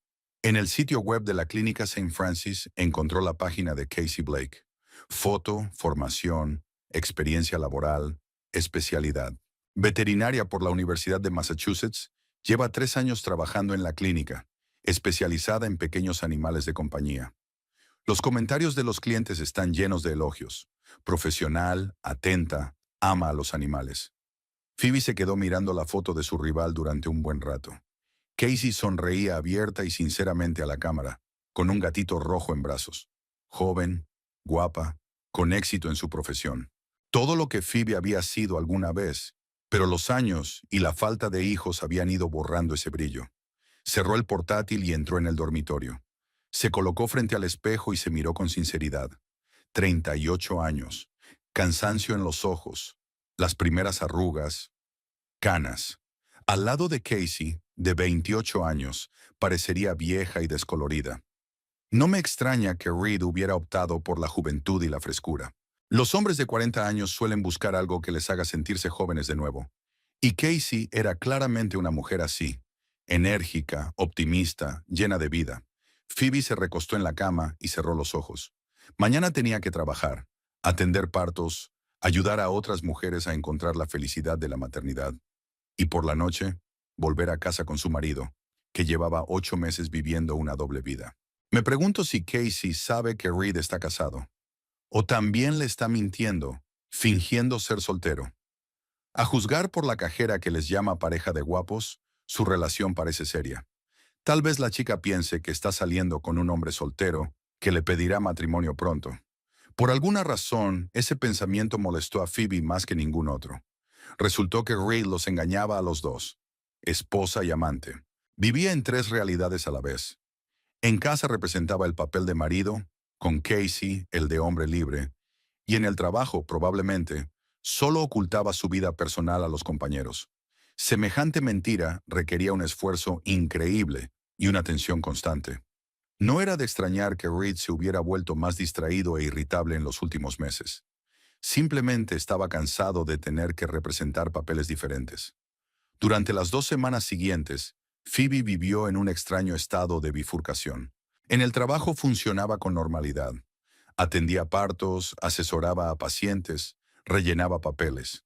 En el sitio web de la clínica St. Francis encontró la página de Casey Blake. Foto, formación, experiencia laboral, especialidad. Veterinaria por la Universidad de Massachusetts, lleva 3 años trabajando en la clínica, especializada en pequeños animales de compañía. Los comentarios de los clientes están llenos de elogios. Profesional, atenta, ama a los animales. Phoebe se quedó mirando la foto de su rival durante un buen rato. Casey sonreía abierta y sinceramente a la cámara, con un gatito rojo en brazos. Joven, guapa, con éxito en su profesión. Todo lo que Phoebe había sido alguna vez, pero los años y la falta de hijos habían ido borrando ese brillo. Cerró el portátil y entró en el dormitorio. Se colocó frente al espejo y se miró con sinceridad. 38 años, cansancio en los ojos, las primeras arrugas, canas. Al lado de Casey, de 28 años, parecería vieja y descolorida. No me extraña que Reed hubiera optado por la juventud y la frescura. Los hombres de 40 años suelen buscar algo que les haga sentirse jóvenes de nuevo. Y Casey era claramente una mujer así, enérgica, optimista, llena de vida. Phoebe se recostó en la cama y cerró los ojos. Mañana tenía que trabajar, atender partos, ayudar a otras mujeres a encontrar la felicidad de la maternidad. Y por la noche, volver a casa con su marido, que llevaba 8 meses viviendo una doble vida. Me pregunto si Casey sabe que Reed está casado. O también le está mintiendo, fingiendo ser soltero. A juzgar por la cajera que les llama pareja de guapos, su relación parece seria. Tal vez la chica piense que está saliendo con un hombre soltero que le pedirá matrimonio pronto. Por alguna razón, ese pensamiento molestó a Phoebe más que ningún otro. Resultó que Reed los engañaba a los dos, esposa y amante. Vivía en tres realidades a la vez. En casa representaba el papel de marido, con Casey, el de hombre libre, y en el trabajo, probablemente, solo ocultaba su vida personal a los compañeros. Semejante mentira requería un esfuerzo increíble y una tensión constante. No era de extrañar que Reed se hubiera vuelto más distraído e irritable en los últimos meses. Simplemente estaba cansado de tener que representar papeles diferentes. Durante las 2 semanas siguientes, Phoebe vivió en un extraño estado de bifurcación. En el trabajo funcionaba con normalidad. Atendía partos, asesoraba a pacientes, rellenaba papeles.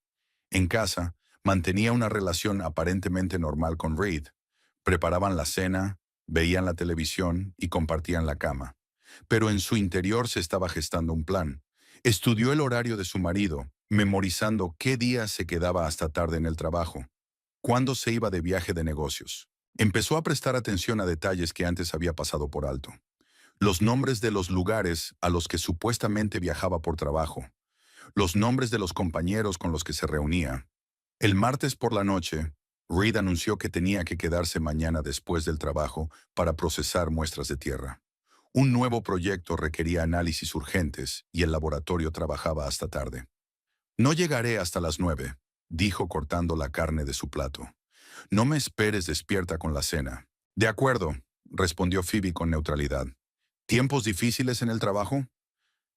En casa, mantenía una relación aparentemente normal con Reed. Preparaban la cena, veían la televisión y compartían la cama. Pero en su interior se estaba gestando un plan. Estudió el horario de su marido, memorizando qué día se quedaba hasta tarde en el trabajo, cuándo se iba de viaje de negocios. Empezó a prestar atención a detalles que antes había pasado por alto. Los nombres de los lugares a los que supuestamente viajaba por trabajo, los nombres de los compañeros con los que se reunía. El martes por la noche, Reed anunció que tenía que quedarse mañana después del trabajo para procesar muestras de tierra. Un nuevo proyecto requería análisis urgentes y el laboratorio trabajaba hasta tarde. No llegaré hasta las 9, dijo cortando la carne de su plato. No me esperes despierta con la cena. De acuerdo, respondió Phoebe con neutralidad. ¿Tiempos difíciles en el trabajo?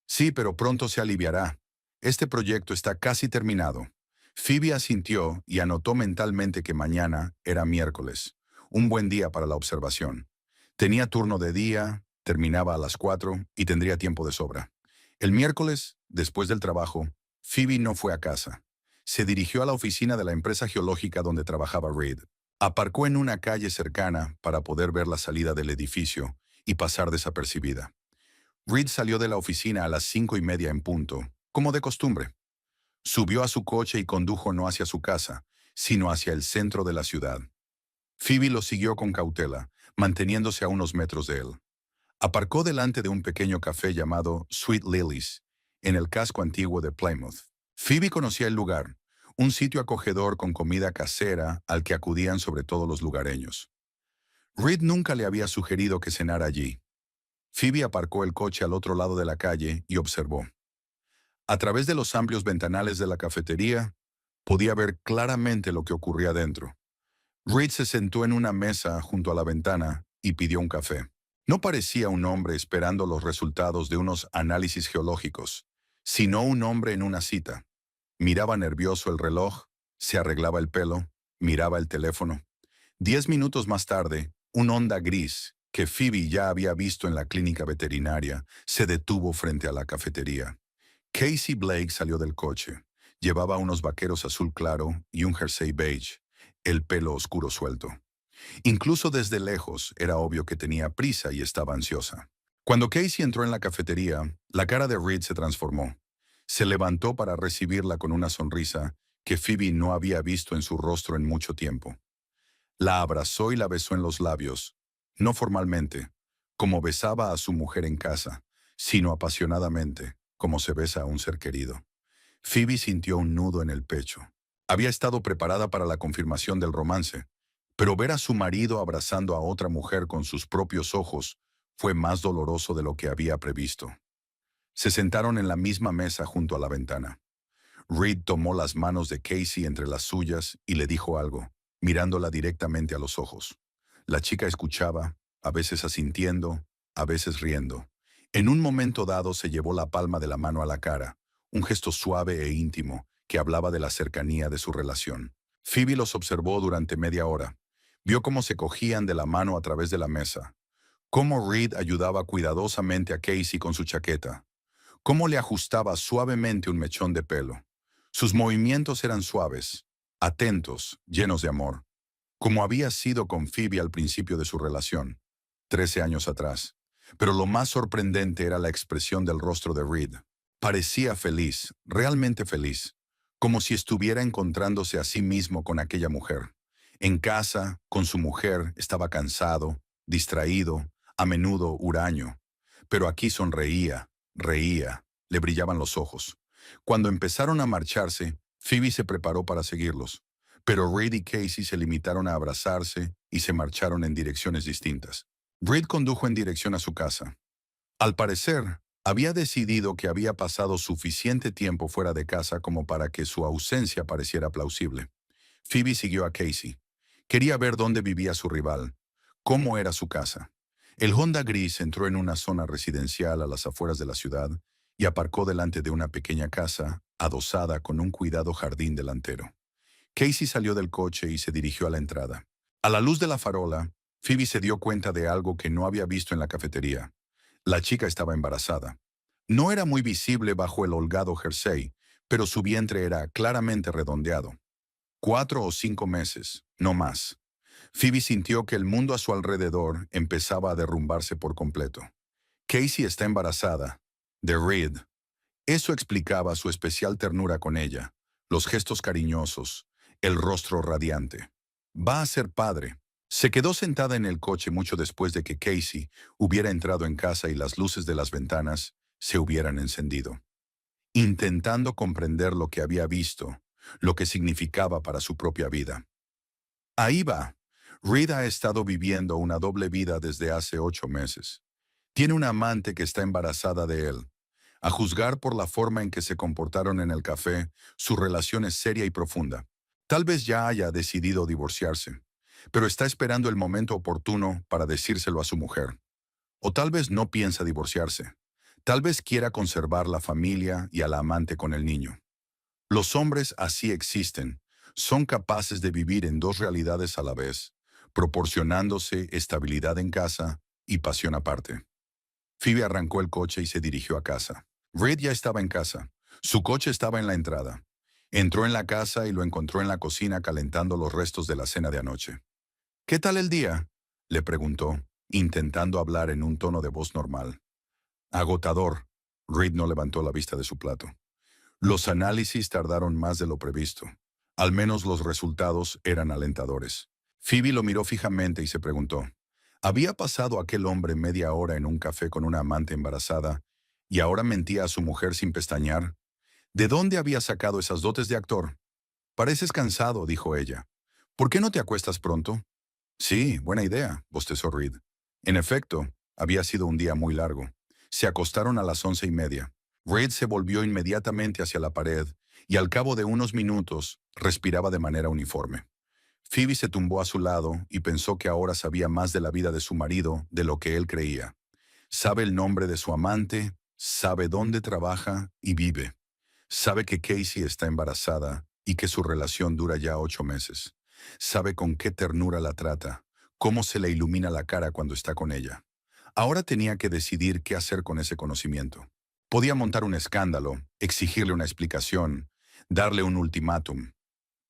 Sí, pero pronto se aliviará. Este proyecto está casi terminado. Phoebe asintió y anotó mentalmente que mañana era miércoles, un buen día para la observación. Tenía turno de día, terminaba a las 4 y tendría tiempo de sobra. El miércoles, después del trabajo, Phoebe no fue a casa. Se dirigió a la oficina de la empresa geológica donde trabajaba Reed. Aparcó en una calle cercana para poder ver la salida del edificio y pasar desapercibida. Reed salió de la oficina a las 5:30 en punto, como de costumbre. Subió a su coche y condujo no hacia su casa, sino hacia el centro de la ciudad. Phoebe lo siguió con cautela, manteniéndose a unos metros de él. Aparcó delante de un pequeño café llamado Sweet Lily's, en el casco antiguo de Plymouth. Phoebe conocía el lugar, un sitio acogedor con comida casera al que acudían sobre todo los lugareños. Reed nunca le había sugerido que cenara allí. Phoebe aparcó el coche al otro lado de la calle y observó. A través de los amplios ventanales de la cafetería, podía ver claramente lo que ocurría dentro. Reed se sentó en una mesa junto a la ventana y pidió un café. No parecía un hombre esperando los resultados de unos análisis geológicos, sino un hombre en una cita. Miraba nervioso el reloj, se arreglaba el pelo, miraba el teléfono. 10 minutos más tarde, un Honda gris, que Phoebe ya había visto en la clínica veterinaria, se detuvo frente a la cafetería. Casey Blake salió del coche. Llevaba unos vaqueros azul claro y un jersey beige, el pelo oscuro suelto. Incluso desde lejos era obvio que tenía prisa y estaba ansiosa. Cuando Casey entró en la cafetería, la cara de Reed se transformó. Se levantó para recibirla con una sonrisa que Phoebe no había visto en su rostro en mucho tiempo. La abrazó y la besó en los labios, no formalmente, como besaba a su mujer en casa, sino apasionadamente, como se besa a un ser querido. Phoebe sintió un nudo en el pecho. Había estado preparada para la confirmación del romance, pero ver a su marido abrazando a otra mujer con sus propios ojos fue más doloroso de lo que había previsto. Se sentaron en la misma mesa junto a la ventana. Reed tomó las manos de Casey entre las suyas y le dijo algo, mirándola directamente a los ojos. La chica escuchaba, a veces asintiendo, a veces riendo. En un momento dado se llevó la palma de la mano a la cara, un gesto suave e íntimo que hablaba de la cercanía de su relación. Phoebe los observó durante media hora. Vio cómo se cogían de la mano a través de la mesa, cómo Reed ayudaba cuidadosamente a Casey con su chaqueta, cómo le ajustaba suavemente un mechón de pelo. Sus movimientos eran suaves, atentos, llenos de amor, como había sido con Phoebe al principio de su relación, 13 años atrás. Pero lo más sorprendente era la expresión del rostro de Reed. Parecía feliz, realmente feliz, como si estuviera encontrándose a sí mismo con aquella mujer. En casa, con su mujer, estaba cansado, distraído, a menudo huraño. Pero aquí sonreía, reía, le brillaban los ojos. Cuando empezaron a marcharse, Phoebe se preparó para seguirlos. Pero Reed y Casey se limitaron a abrazarse y se marcharon en direcciones distintas. Reed condujo en dirección a su casa. Al parecer, había decidido que había pasado suficiente tiempo fuera de casa como para que su ausencia pareciera plausible. Phoebe siguió a Casey. Quería ver dónde vivía su rival, cómo era su casa. El Honda gris entró en una zona residencial a las afueras de la ciudad y aparcó delante de una pequeña casa, adosada con un cuidado jardín delantero. Casey salió del coche y se dirigió a la entrada. A la luz de la farola, Phoebe se dio cuenta de algo que no había visto en la cafetería. La chica estaba embarazada. No era muy visible bajo el holgado jersey, pero su vientre era claramente redondeado. 4 o 5 meses, no más. Phoebe sintió que el mundo a su alrededor empezaba a derrumbarse por completo. Casey está embarazada. De Reed. Eso explicaba su especial ternura con ella, los gestos cariñosos, el rostro radiante. Va a ser padre. Se quedó sentada en el coche mucho después de que Casey hubiera entrado en casa y las luces de las ventanas se hubieran encendido, intentando comprender lo que había visto, lo que significaba para su propia vida. Ahí va. Reed ha estado viviendo una doble vida desde hace 8 meses. Tiene una amante que está embarazada de él. A juzgar por la forma en que se comportaron en el café, su relación es seria y profunda. Tal vez ya haya decidido divorciarse, pero está esperando el momento oportuno para decírselo a su mujer. O tal vez no piensa divorciarse. Tal vez quiera conservar la familia y a la amante con el niño. Los hombres así existen. Son capaces de vivir en dos realidades a la vez, proporcionándose estabilidad en casa y pasión aparte. Phoebe arrancó el coche y se dirigió a casa. Reed ya estaba en casa. Su coche estaba en la entrada. Entró en la casa y lo encontró en la cocina calentando los restos de la cena de anoche. ¿Qué tal el día?, le preguntó, intentando hablar en un tono de voz normal. Agotador. Reed no levantó la vista de su plato. Los análisis tardaron más de lo previsto. Al menos los resultados eran alentadores. Phoebe lo miró fijamente y se preguntó, ¿había pasado aquel hombre media hora en un café con una amante embarazada y ahora mentía a su mujer sin pestañear? ¿De dónde había sacado esas dotes de actor? Pareces cansado, dijo ella. ¿Por qué no te acuestas pronto? Sí, buena idea, bostezó Reed. En efecto, había sido un día muy largo. Se acostaron a las 11:30. Reed se volvió inmediatamente hacia la pared y al cabo de unos minutos respiraba de manera uniforme. Phoebe se tumbó a su lado y pensó que ahora sabía más de la vida de su marido de lo que él creía. Sabe el nombre de su amante, sabe dónde trabaja y vive. Sabe que Casey está embarazada y que su relación dura ya 8 meses. Sabe con qué ternura la trata, cómo se le ilumina la cara cuando está con ella. Ahora tenía que decidir qué hacer con ese conocimiento. Podía montar un escándalo, exigirle una explicación, darle un ultimátum.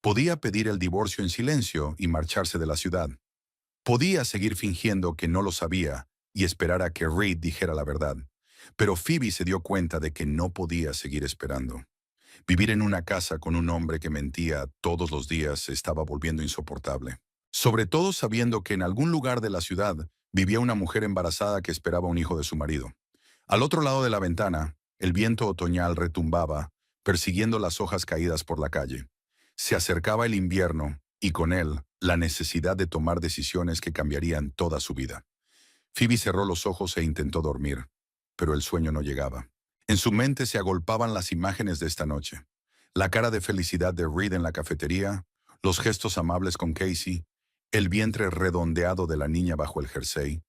Podía pedir el divorcio en silencio y marcharse de la ciudad. Podía seguir fingiendo que no lo sabía y esperar a que Reed dijera la verdad. Pero Phoebe se dio cuenta de que no podía seguir esperando. Vivir en una casa con un hombre que mentía todos los días se estaba volviendo insoportable. Sobre todo sabiendo que en algún lugar de la ciudad vivía una mujer embarazada que esperaba un hijo de su marido. Al otro lado de la ventana, el viento otoñal retumbaba, persiguiendo las hojas caídas por la calle. Se acercaba el invierno, y con él, la necesidad de tomar decisiones que cambiarían toda su vida. Phoebe cerró los ojos e intentó dormir, pero el sueño no llegaba. En su mente se agolpaban las imágenes de esta noche. La cara de felicidad de Reed en la cafetería, los gestos amables con Casey, el vientre redondeado de la niña bajo el jersey.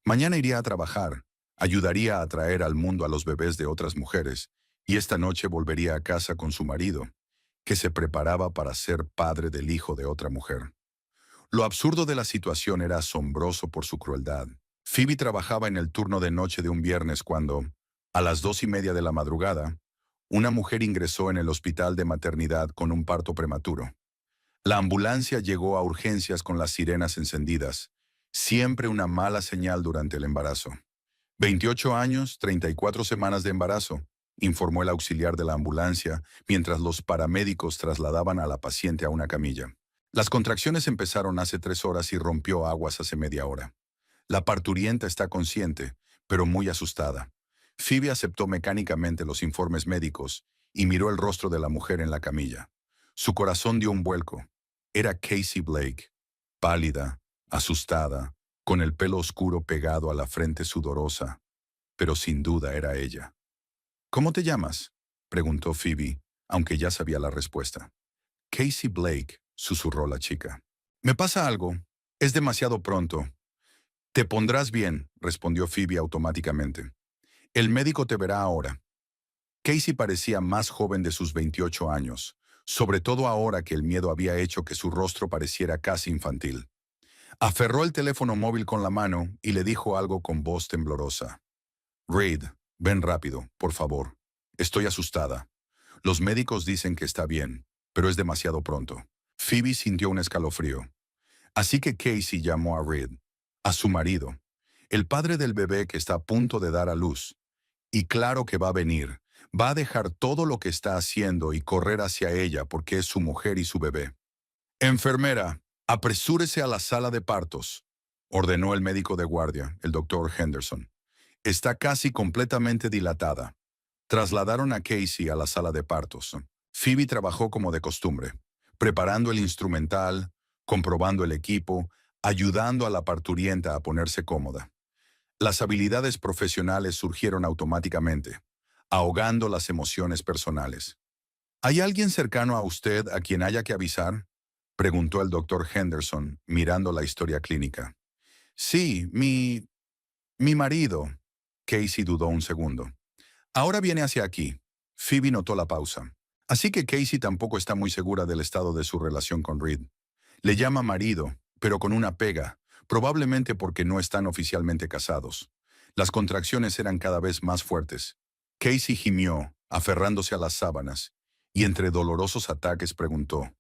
Mañana iría a trabajar, ayudaría a traer al mundo a los bebés de otras mujeres, y esta noche volvería a casa con su marido, que se preparaba para ser padre del hijo de otra mujer. Lo absurdo de la situación era asombroso por su crueldad. Phoebe trabajaba en el turno de noche de un viernes cuando, a las 2:30 de la madrugada, una mujer ingresó en el hospital de maternidad con un parto prematuro. La ambulancia llegó a urgencias con las sirenas encendidas, siempre una mala señal durante el embarazo. 28 años, 34 semanas de embarazo, informó el auxiliar de la ambulancia mientras los paramédicos trasladaban a la paciente a una camilla. Las contracciones empezaron hace 3 horas y rompió aguas hace media hora. La parturienta está consciente, pero muy asustada. Phoebe aceptó mecánicamente los informes médicos y miró el rostro de la mujer en la camilla. Su corazón dio un vuelco. Era Casey Blake, pálida, asustada, con el pelo oscuro pegado a la frente sudorosa, pero sin duda era ella. ¿Cómo te llamas?, preguntó Phoebe, aunque ya sabía la respuesta. Casey Blake, susurró la chica. Me pasa algo. Es demasiado pronto. Te pondrás bien, respondió Phoebe automáticamente. El médico te verá ahora. Casey parecía más joven de sus 28 años, sobre todo ahora que el miedo había hecho que su rostro pareciera casi infantil. Aferró el teléfono móvil con la mano y le dijo algo con voz temblorosa. Reed, ven rápido, por favor. Estoy asustada. Los médicos dicen que está bien, pero es demasiado pronto. Phoebe sintió un escalofrío. Así que Casey llamó a Reed, a su marido, el padre del bebé que está a punto de dar a luz. Y claro que va a venir. Va a dejar todo lo que está haciendo y correr hacia ella porque es su mujer y su bebé. Enfermera, apresúrese a la sala de partos, ordenó el médico de guardia, el doctor Henderson. Está casi completamente dilatada. Trasladaron a Casey a la sala de partos. Phoebe trabajó como de costumbre, preparando el instrumental, comprobando el equipo, ayudando a la parturienta a ponerse cómoda. Las habilidades profesionales surgieron automáticamente, ahogando las emociones personales. ¿Hay alguien cercano a usted a quien haya que avisar?, preguntó el doctor Henderson, mirando la historia clínica. Sí, mi marido. Casey dudó un segundo. Ahora viene hacia aquí. Phoebe notó la pausa. Así que Casey tampoco está muy segura del estado de su relación con Reed. Le llama marido, pero con una pega, probablemente porque no están oficialmente casados. Las contracciones eran cada vez más fuertes. Casey gimió, aferrándose a las sábanas, y entre dolorosos ataques preguntó,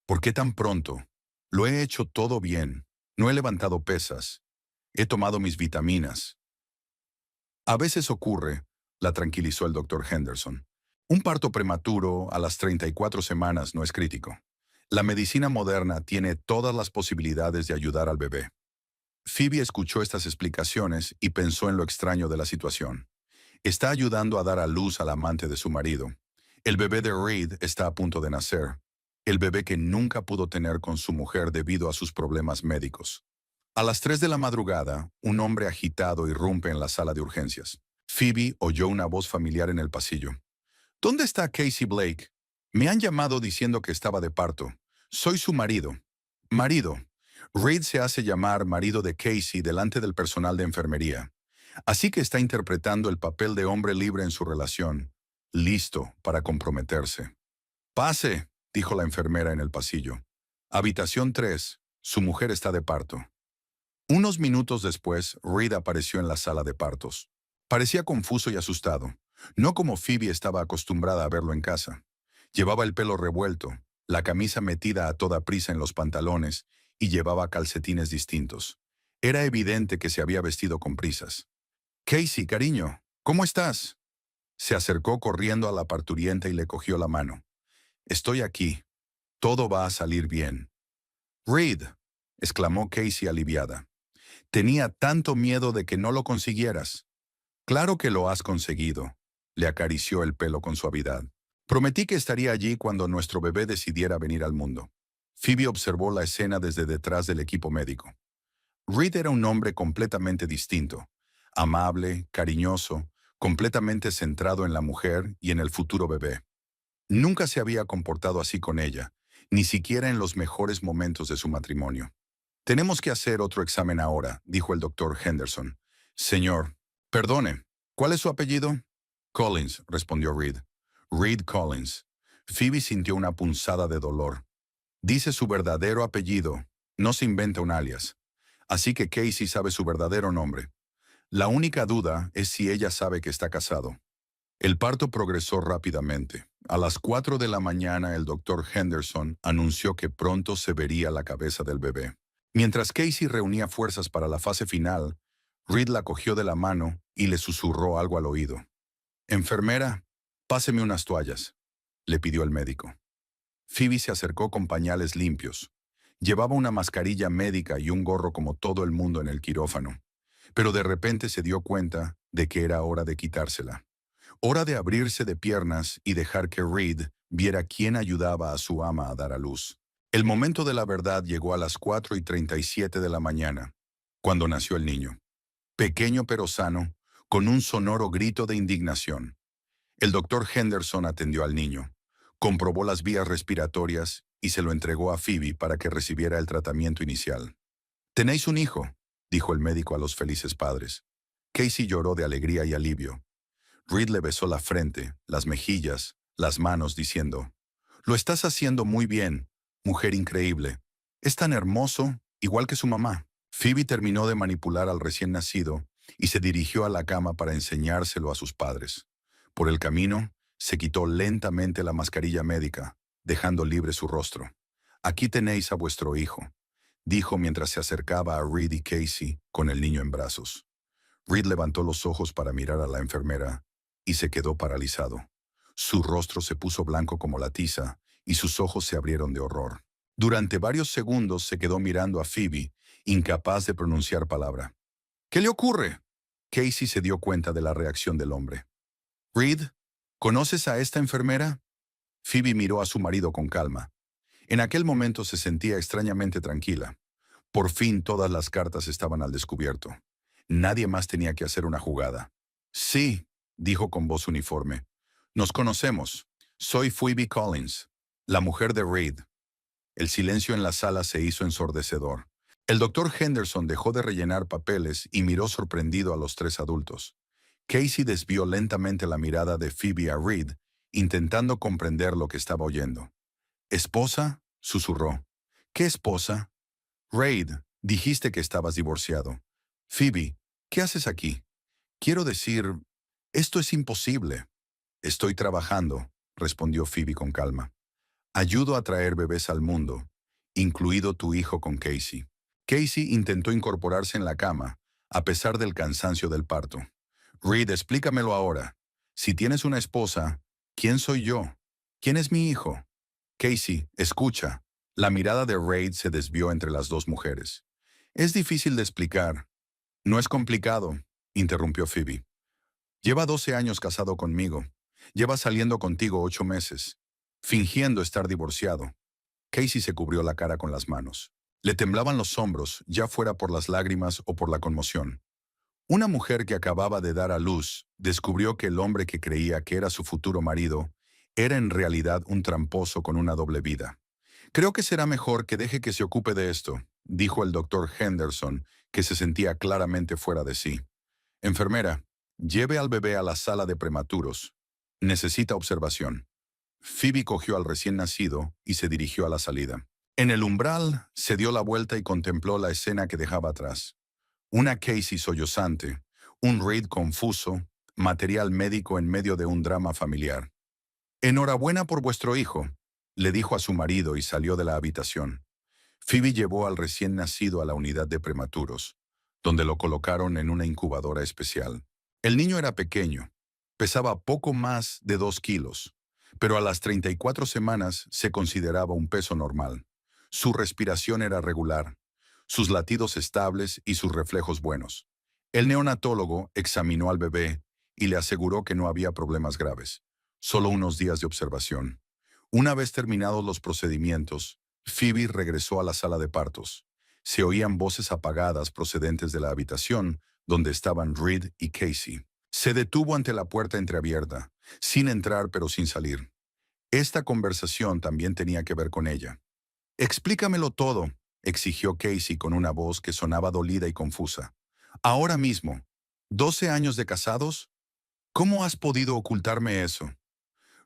¿por qué tan pronto? Lo he hecho todo bien. No he levantado pesas. He tomado mis vitaminas. A veces ocurre, la tranquilizó el doctor Henderson. Un parto prematuro a las 34 semanas no es crítico. La medicina moderna tiene todas las posibilidades de ayudar al bebé. Phoebe escuchó estas explicaciones y pensó en lo extraño de la situación. Está ayudando a dar a luz al amante de su marido. El bebé de Reed está a punto de nacer. El bebé que nunca pudo tener con su mujer debido a sus problemas médicos. A las 3 de la madrugada, un hombre agitado irrumpe en la sala de urgencias. Phoebe oyó una voz familiar en el pasillo. ¿Dónde está Casey Blake? Me han llamado diciendo que estaba de parto. Soy su marido. Marido. Reed se hace llamar marido de Casey delante del personal de enfermería. Así que está interpretando el papel de hombre libre en su relación, listo para comprometerse. Pase, dijo la enfermera en el pasillo. Habitación 3. Su mujer está de parto. Unos minutos después, Reed apareció en la sala de partos. Parecía confuso y asustado, no como Phoebe estaba acostumbrada a verlo en casa. Llevaba el pelo revuelto, la camisa metida a toda prisa en los pantalones y llevaba calcetines distintos. Era evidente que se había vestido con prisas. Casey, cariño, ¿cómo estás? Se acercó corriendo a la parturienta y le cogió la mano. Estoy aquí. Todo va a salir bien. Reed, exclamó Casey aliviada. Tenía tanto miedo de que no lo consiguieras. Claro que lo has conseguido. Le acarició el pelo con suavidad. Prometí que estaría allí cuando nuestro bebé decidiera venir al mundo. Phoebe observó la escena desde detrás del equipo médico. Reed era un hombre completamente distinto. Amable, cariñoso, completamente centrado en la mujer y en el futuro bebé. Nunca se había comportado así con ella, ni siquiera en los mejores momentos de su matrimonio. Tenemos que hacer otro examen ahora, dijo el doctor Henderson. Señor, perdone, ¿cuál es su apellido? Collins, respondió Reed. Reed Collins. Phoebe sintió una punzada de dolor. Dice su verdadero apellido, no se inventa un alias. Así que Casey sabe su verdadero nombre. La única duda es si ella sabe que está casado. El parto progresó rápidamente. A las 4 de la mañana el doctor Henderson anunció que pronto se vería la cabeza del bebé. Mientras Casey reunía fuerzas para la fase final, Reed la cogió de la mano y le susurró algo al oído. «Enfermera, páseme unas toallas», le pidió el médico. Phoebe se acercó con pañales limpios. Llevaba una mascarilla médica y un gorro como todo el mundo en el quirófano. Pero de repente se dio cuenta de que era hora de quitársela. Hora de abrirse de piernas y dejar que Reed viera quién ayudaba a su ama a dar a luz. El momento de la verdad llegó a las 4:37 de la mañana, cuando nació el niño. Pequeño pero sano, con un sonoro grito de indignación. El doctor Henderson atendió al niño, comprobó las vías respiratorias y se lo entregó a Phoebe para que recibiera el tratamiento inicial. «Tenéis un hijo», dijo el médico a los felices padres. Casey lloró de alegría y alivio. Reed le besó la frente, las mejillas, las manos, diciendo, «Lo estás haciendo muy bien, mujer increíble. Es tan hermoso, igual que su mamá». Phoebe terminó de manipular al recién nacido y se dirigió a la cama para enseñárselo a sus padres. Por el camino, se quitó lentamente la mascarilla médica, dejando libre su rostro. «Aquí tenéis a vuestro hijo», dijo mientras se acercaba a Reed y Casey con el niño en brazos. Reed levantó los ojos para mirar a la enfermera y se quedó paralizado. Su rostro se puso blanco como la tiza y sus ojos se abrieron de horror. Durante varios segundos se quedó mirando a Phoebe, incapaz de pronunciar palabra. «¿Qué le ocurre?». Casey se dio cuenta de la reacción del hombre. «Reed, ¿conoces a esta enfermera?». Phoebe miró a su marido con calma. En aquel momento se sentía extrañamente tranquila. Por fin todas las cartas estaban al descubierto. Nadie más tenía que hacer una jugada. «Sí», dijo con voz uniforme. «Nos conocemos. Soy Phoebe Collins, la mujer de Reed». El silencio en la sala se hizo ensordecedor. El doctor Henderson dejó de rellenar papeles y miró sorprendido a los tres adultos. Casey desvió lentamente la mirada de Phoebe a Reed, intentando comprender lo que estaba oyendo. «¿Esposa?», susurró. «¿Qué esposa?». «Reed, dijiste que estabas divorciado». «Phoebe, ¿qué haces aquí?». «Quiero decir, esto es imposible». «Estoy trabajando», respondió Phoebe con calma. «Ayudo a traer bebés al mundo, incluido tu hijo con Casey». Casey intentó incorporarse en la cama, a pesar del cansancio del parto. «Reed, explícamelo ahora. Si tienes una esposa, ¿quién soy yo? ¿Quién es mi hijo?». «Casey, escucha». La mirada de Reed se desvió entre las dos mujeres. «Es difícil de explicar». «No es complicado», interrumpió Phoebe. «Lleva 12 años casado conmigo. Lleva saliendo contigo 8 meses, fingiendo estar divorciado». Casey se cubrió la cara con las manos. Le temblaban los hombros, ya fuera por las lágrimas o por la conmoción. Una mujer que acababa de dar a luz descubrió que el hombre que creía que era su futuro marido era en realidad un tramposo con una doble vida. «Creo que será mejor que deje que se ocupe de esto», dijo el doctor Henderson, que se sentía claramente fuera de sí. «Enfermera, lleve al bebé a la sala de prematuros. Necesita observación». Phoebe cogió al recién nacido y se dirigió a la salida. En el umbral, se dio la vuelta y contempló la escena que dejaba atrás. Una Casey sollozante, un Reed confuso, material médico en medio de un drama familiar. «Enhorabuena por vuestro hijo», le dijo a su marido y salió de la habitación. Phoebe llevó al recién nacido a la unidad de prematuros, donde lo colocaron en una incubadora especial. El niño era pequeño, pesaba poco más de 2 kilos, pero a las 34 semanas se consideraba un peso normal. Su respiración era regular, sus latidos estables y sus reflejos buenos. El neonatólogo examinó al bebé y le aseguró que no había problemas graves, solo unos días de observación. Una vez terminados los procedimientos, Phoebe regresó a la sala de partos. Se oían voces apagadas procedentes de la habitación donde estaban Reed y Casey. Se detuvo ante la puerta entreabierta, sin entrar pero sin salir. Esta conversación también tenía que ver con ella. «Explícamelo todo», exigió Casey con una voz que sonaba dolida y confusa. «Ahora mismo. ¿12 años de casados? ¿Cómo has podido ocultarme eso?».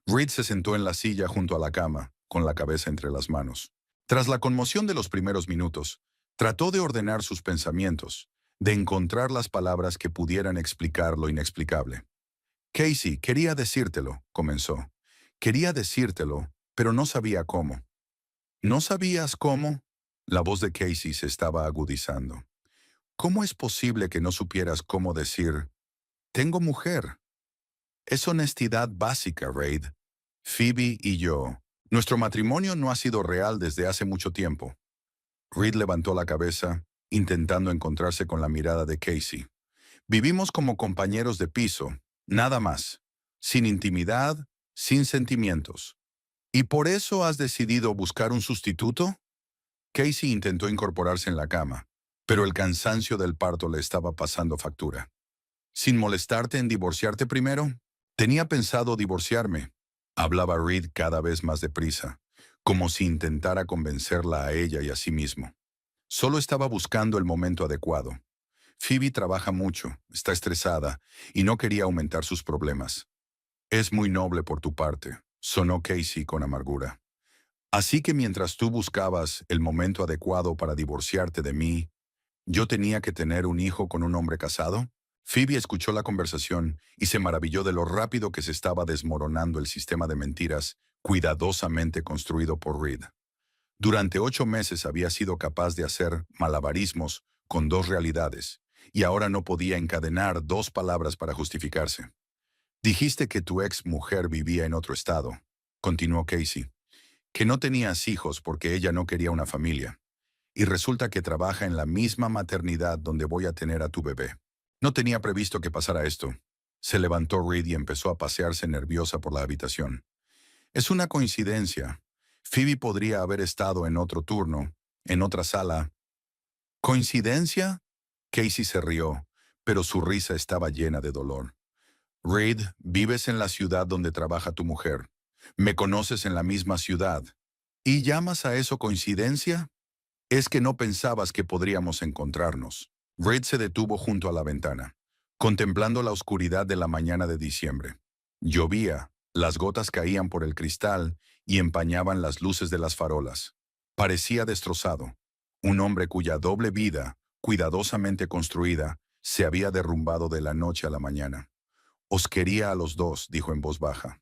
Reed se sentó en la silla junto a la cama, con la cabeza entre las manos. Tras la conmoción de los primeros minutos, trató de ordenar sus pensamientos, de encontrar las palabras que pudieran explicar lo inexplicable. «Casey, quería decírtelo», comenzó. «Quería decírtelo, pero no sabía cómo». «¿No sabías cómo?». La voz de Casey se estaba agudizando. «¿Cómo es posible que no supieras cómo decir, tengo mujer?». «Es honestidad básica, Reed. Phoebe y yo. Nuestro matrimonio no ha sido real desde hace mucho tiempo. Reed levantó la cabeza, intentando encontrarse con la mirada de Casey. Vivimos como compañeros de piso, nada más, sin intimidad, sin sentimientos. ¿Y por eso has decidido buscar un sustituto? Casey intentó incorporarse en la cama, pero el cansancio del parto le estaba pasando factura. ¿Sin molestarte en divorciarte primero? Tenía pensado divorciarme. Hablaba Reed cada vez más deprisa, como si intentara convencerla a ella y a sí mismo. Solo estaba buscando el momento adecuado. Phoebe trabaja mucho, está estresada y no quería aumentar sus problemas. Es muy noble por tu parte, sonó Casey con amargura. Así que mientras tú buscabas el momento adecuado para divorciarte de mí, ¿yo tenía que tener un hijo con un hombre casado? Phoebe escuchó la conversación y se maravilló de lo rápido que se estaba desmoronando el sistema de mentiras cuidadosamente construido por Reed. Durante 8 meses había sido capaz de hacer malabarismos con dos realidades, y ahora no podía encadenar dos palabras para justificarse. Dijiste que tu ex mujer vivía en otro estado, continuó Casey, que no tenías hijos porque ella no quería una familia, y resulta que trabaja en la misma maternidad donde voy a tener a tu bebé. No tenía previsto que pasara esto. Se levantó Reed y empezó a pasearse nerviosa por la habitación. Es una coincidencia. Phoebe podría haber estado en otro turno, en otra sala. ¿Coincidencia? Casey se rió, pero su risa estaba llena de dolor. Reed, vives en la ciudad donde trabaja tu mujer. Me conoces en la misma ciudad. ¿Y llamas a eso coincidencia? Es que no pensabas que podríamos encontrarnos. Reed se detuvo junto a la ventana, contemplando la oscuridad de la mañana de diciembre. Llovía, las gotas caían por el cristal y empañaban las luces de las farolas. Parecía destrozado, un hombre cuya doble vida, cuidadosamente construida, se había derrumbado de la noche a la mañana. Os quería a los dos, dijo en voz baja,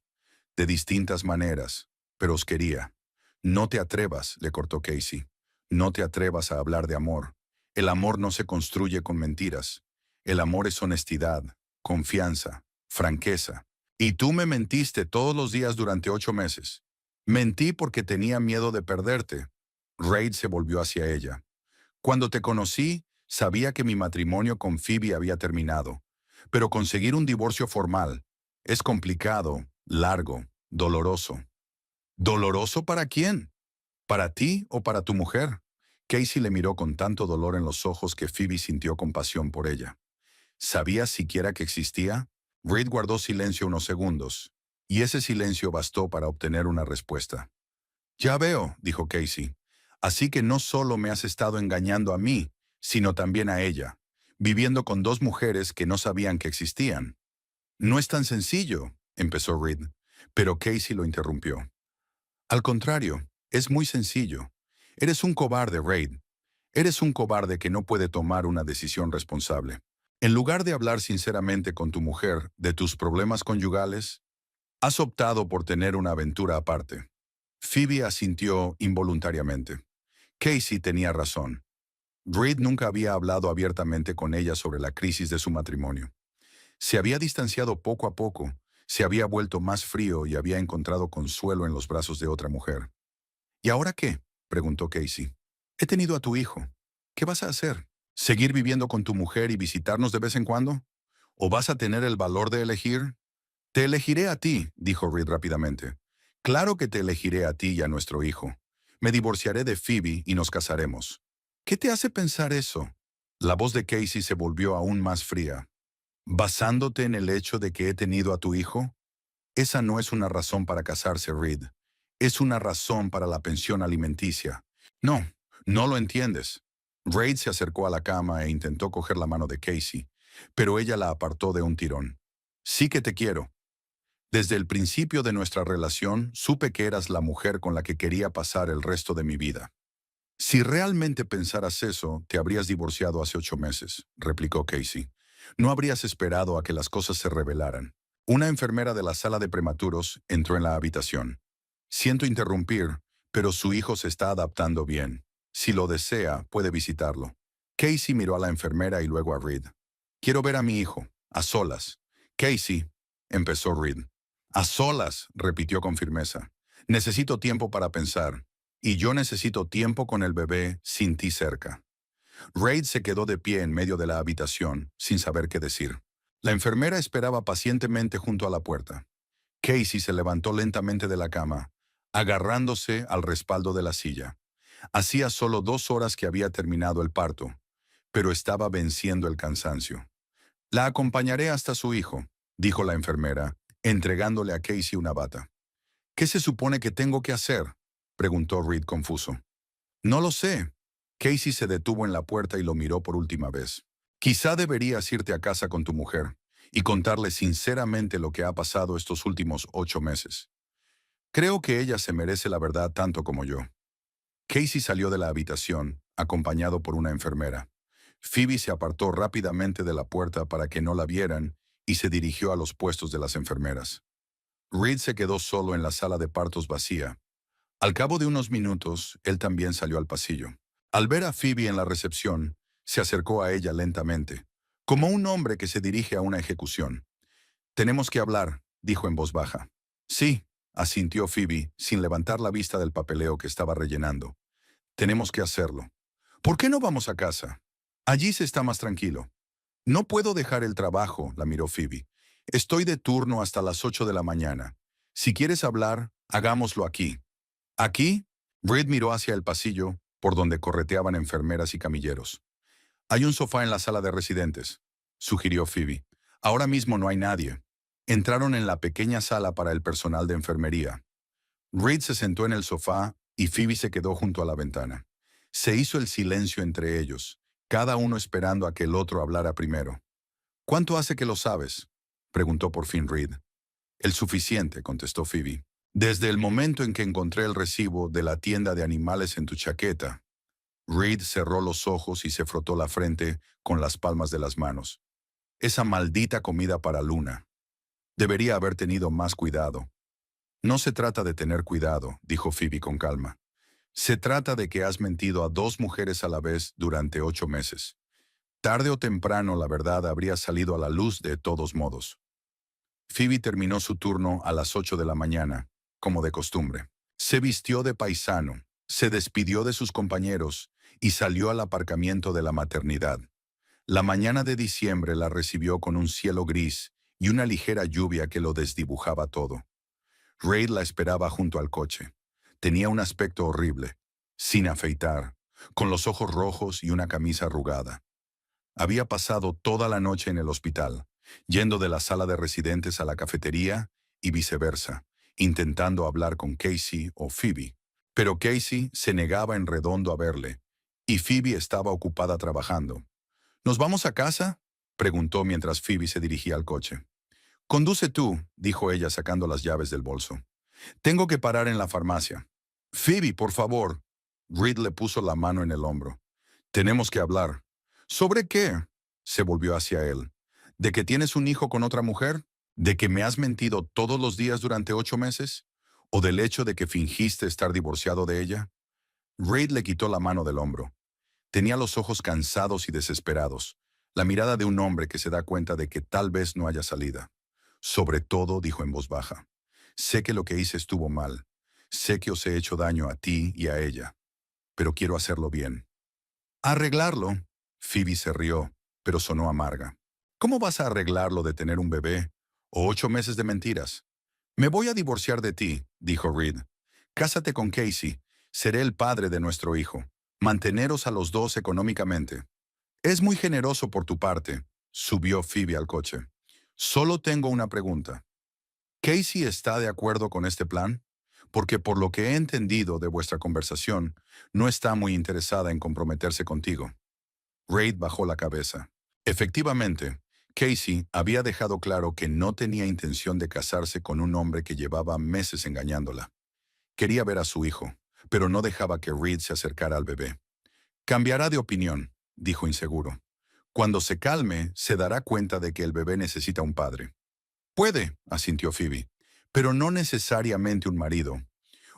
de distintas maneras, pero os quería. No te atrevas, le cortó Casey. No te atrevas a hablar de amor. El amor no se construye con mentiras. El amor es honestidad, confianza, franqueza. Y tú me mentiste todos los días durante 8 meses. Mentí porque tenía miedo de perderte. Reid se volvió hacia ella. Cuando te conocí, sabía que mi matrimonio con Phoebe había terminado. Pero conseguir un divorcio formal es complicado, largo, doloroso. ¿Doloroso para quién? ¿Para ti o para tu mujer? Casey le miró con tanto dolor en los ojos que Phoebe sintió compasión por ella. ¿Sabías siquiera que existía? Reed guardó silencio unos segundos, y ese silencio bastó para obtener una respuesta. Ya veo, dijo Casey. Así que no solo me has estado engañando a mí, sino también a ella, viviendo con dos mujeres que no sabían que existían. No es tan sencillo, empezó Reed, pero Casey lo interrumpió. Al contrario, es muy sencillo. Eres un cobarde, Reid. Eres un cobarde que no puede tomar una decisión responsable. En lugar de hablar sinceramente con tu mujer de tus problemas conyugales, has optado por tener una aventura aparte. Phoebe asintió involuntariamente. Casey tenía razón. Reid nunca había hablado abiertamente con ella sobre la crisis de su matrimonio. Se había distanciado poco a poco, se había vuelto más frío y había encontrado consuelo en los brazos de otra mujer. ¿Y ahora qué?, preguntó Casey. He tenido a tu hijo. ¿Qué vas a hacer? ¿Seguir viviendo con tu mujer y visitarnos de vez en cuando? ¿O vas a tener el valor de elegir? Te elegiré a ti, dijo Reed rápidamente. Claro que te elegiré a ti y a nuestro hijo. Me divorciaré de Phoebe y nos casaremos. ¿Qué te hace pensar eso? La voz de Casey se volvió aún más fría. ¿Basándote en el hecho de que he tenido a tu hijo? Esa no es una razón para casarse, Reed. Es una razón para la pensión alimenticia. No, no lo entiendes. Reid se acercó a la cama e intentó coger la mano de Casey, pero ella la apartó de un tirón. Sí que te quiero. Desde el principio de nuestra relación, supe que eras la mujer con la que quería pasar el resto de mi vida. Si realmente pensaras eso, te habrías divorciado hace 8 meses, replicó Casey. No habrías esperado a que las cosas se revelaran. Una enfermera de la sala de prematuros entró en la habitación. Siento interrumpir, pero su hijo se está adaptando bien. Si lo desea, puede visitarlo. Casey miró a la enfermera y luego a Reed. Quiero ver a mi hijo, a solas. Casey, empezó Reed. A solas, repitió con firmeza. Necesito tiempo para pensar. y yo necesito tiempo con el bebé sin ti cerca. Reid se quedó de pie en medio de la habitación, sin saber qué decir. La enfermera esperaba pacientemente junto a la puerta. Casey se levantó lentamente de la cama, agarrándose al respaldo de la silla. Hacía solo 2 horas que había terminado el parto, pero estaba venciendo el cansancio. La acompañaré hasta su hijo, dijo la enfermera, entregándole a Casey una bata. ¿Qué se supone que tengo que hacer?, preguntó Reid confuso. No lo sé. Casey se detuvo en la puerta y lo miró por última vez. Quizá deberías irte a casa con tu mujer y contarle sinceramente lo que ha pasado estos últimos 8 meses. Creo que ella se merece la verdad tanto como yo. Casey salió de la habitación, acompañado por una enfermera. Phoebe se apartó rápidamente de la puerta para que no la vieran y se dirigió a los puestos de las enfermeras. Reid se quedó solo en la sala de partos vacía. Al cabo de unos minutos, él también salió al pasillo. Al ver a Phoebe en la recepción, se acercó a ella lentamente, como un hombre que se dirige a una ejecución. «Tenemos que hablar», dijo en voz baja. «Sí», asintió Phoebe, sin levantar la vista del papeleo que estaba rellenando. «Tenemos que hacerlo. ¿Por qué no vamos a casa? Allí se está más tranquilo». «No puedo dejar el trabajo», la miró Phoebe. «Estoy de turno hasta las 8 de la mañana. Si quieres hablar, hagámoslo aquí». «¿Aquí?». Reid miró hacia el pasillo, por donde correteaban enfermeras y camilleros. «Hay un sofá en la sala de residentes», sugirió Phoebe. «Ahora mismo no hay nadie». Entraron en la pequeña sala para el personal de enfermería. Reid se sentó en el sofá y Phoebe se quedó junto a la ventana. Se hizo el silencio entre ellos, cada uno esperando a que el otro hablara primero. «¿Cuánto hace que lo sabes?», preguntó por fin Reid. «El suficiente», contestó Phoebe. «Desde el momento en que encontré el recibo de la tienda de animales en tu chaqueta». Reid cerró los ojos y se frotó la frente con las palmas de las manos. «Esa maldita comida para Luna. Debería haber tenido más cuidado». «No se trata de tener cuidado», dijo Phoebe con calma. «Se trata de que has mentido a 2 mujeres a la vez durante 8 meses. Tarde o temprano la verdad habría salido a la luz de todos modos». Phoebe terminó su turno a las 8 de la mañana, como de costumbre. Se vistió de paisano, se despidió de sus compañeros y salió al aparcamiento de la maternidad. La mañana de diciembre la recibió con un cielo gris y una ligera lluvia que lo desdibujaba todo. Reid la esperaba junto al coche. Tenía un aspecto horrible, sin afeitar, con los ojos rojos y una camisa arrugada. Había pasado toda la noche en el hospital, yendo de la sala de residentes a la cafetería y viceversa, intentando hablar con Casey o Phoebe. Pero Casey se negaba en redondo a verle, y Phoebe estaba ocupada trabajando. «¿Nos vamos a casa?», preguntó mientras Phoebe se dirigía al coche. «Conduce tú», dijo ella sacando las llaves del bolso. «Tengo que parar en la farmacia». «Phoebe, por favor». Reid le puso la mano en el hombro. «Tenemos que hablar». «¿Sobre qué?», se volvió hacia él. «¿De que tienes un hijo con otra mujer? ¿De que me has mentido todos los días durante 8 meses? ¿O del hecho de que fingiste estar divorciado de ella?». Reid le quitó la mano del hombro. Tenía los ojos cansados y desesperados, la mirada de un hombre que se da cuenta de que tal vez no haya salida. «Sobre todo», dijo en voz baja, «sé que lo que hice estuvo mal. Sé que os he hecho daño a ti y a ella. Pero quiero hacerlo bien». «¿Arreglarlo?». Phoebe se rió, pero sonó amarga. «¿Cómo vas a arreglarlo de tener un bebé? ¿O 8 meses de mentiras?». «Me voy a divorciar de ti», dijo Reid. «Cásate con Casey. Seré el padre de nuestro hijo. Manteneros a los dos económicamente». «Es muy generoso por tu parte», subió Phoebe al coche. «Solo tengo una pregunta. ¿Casey está de acuerdo con este plan? Porque por lo que he entendido de vuestra conversación, no está muy interesada en comprometerse contigo». Reid bajó la cabeza. Efectivamente, Casey había dejado claro que no tenía intención de casarse con un hombre que llevaba meses engañándola. Quería ver a su hijo, pero no dejaba que Reid se acercara al bebé. «Cambiará de opinión», dijo inseguro. «Cuando se calme, se dará cuenta de que el bebé necesita un padre». «Puede», asintió Phoebe, «pero no necesariamente un marido.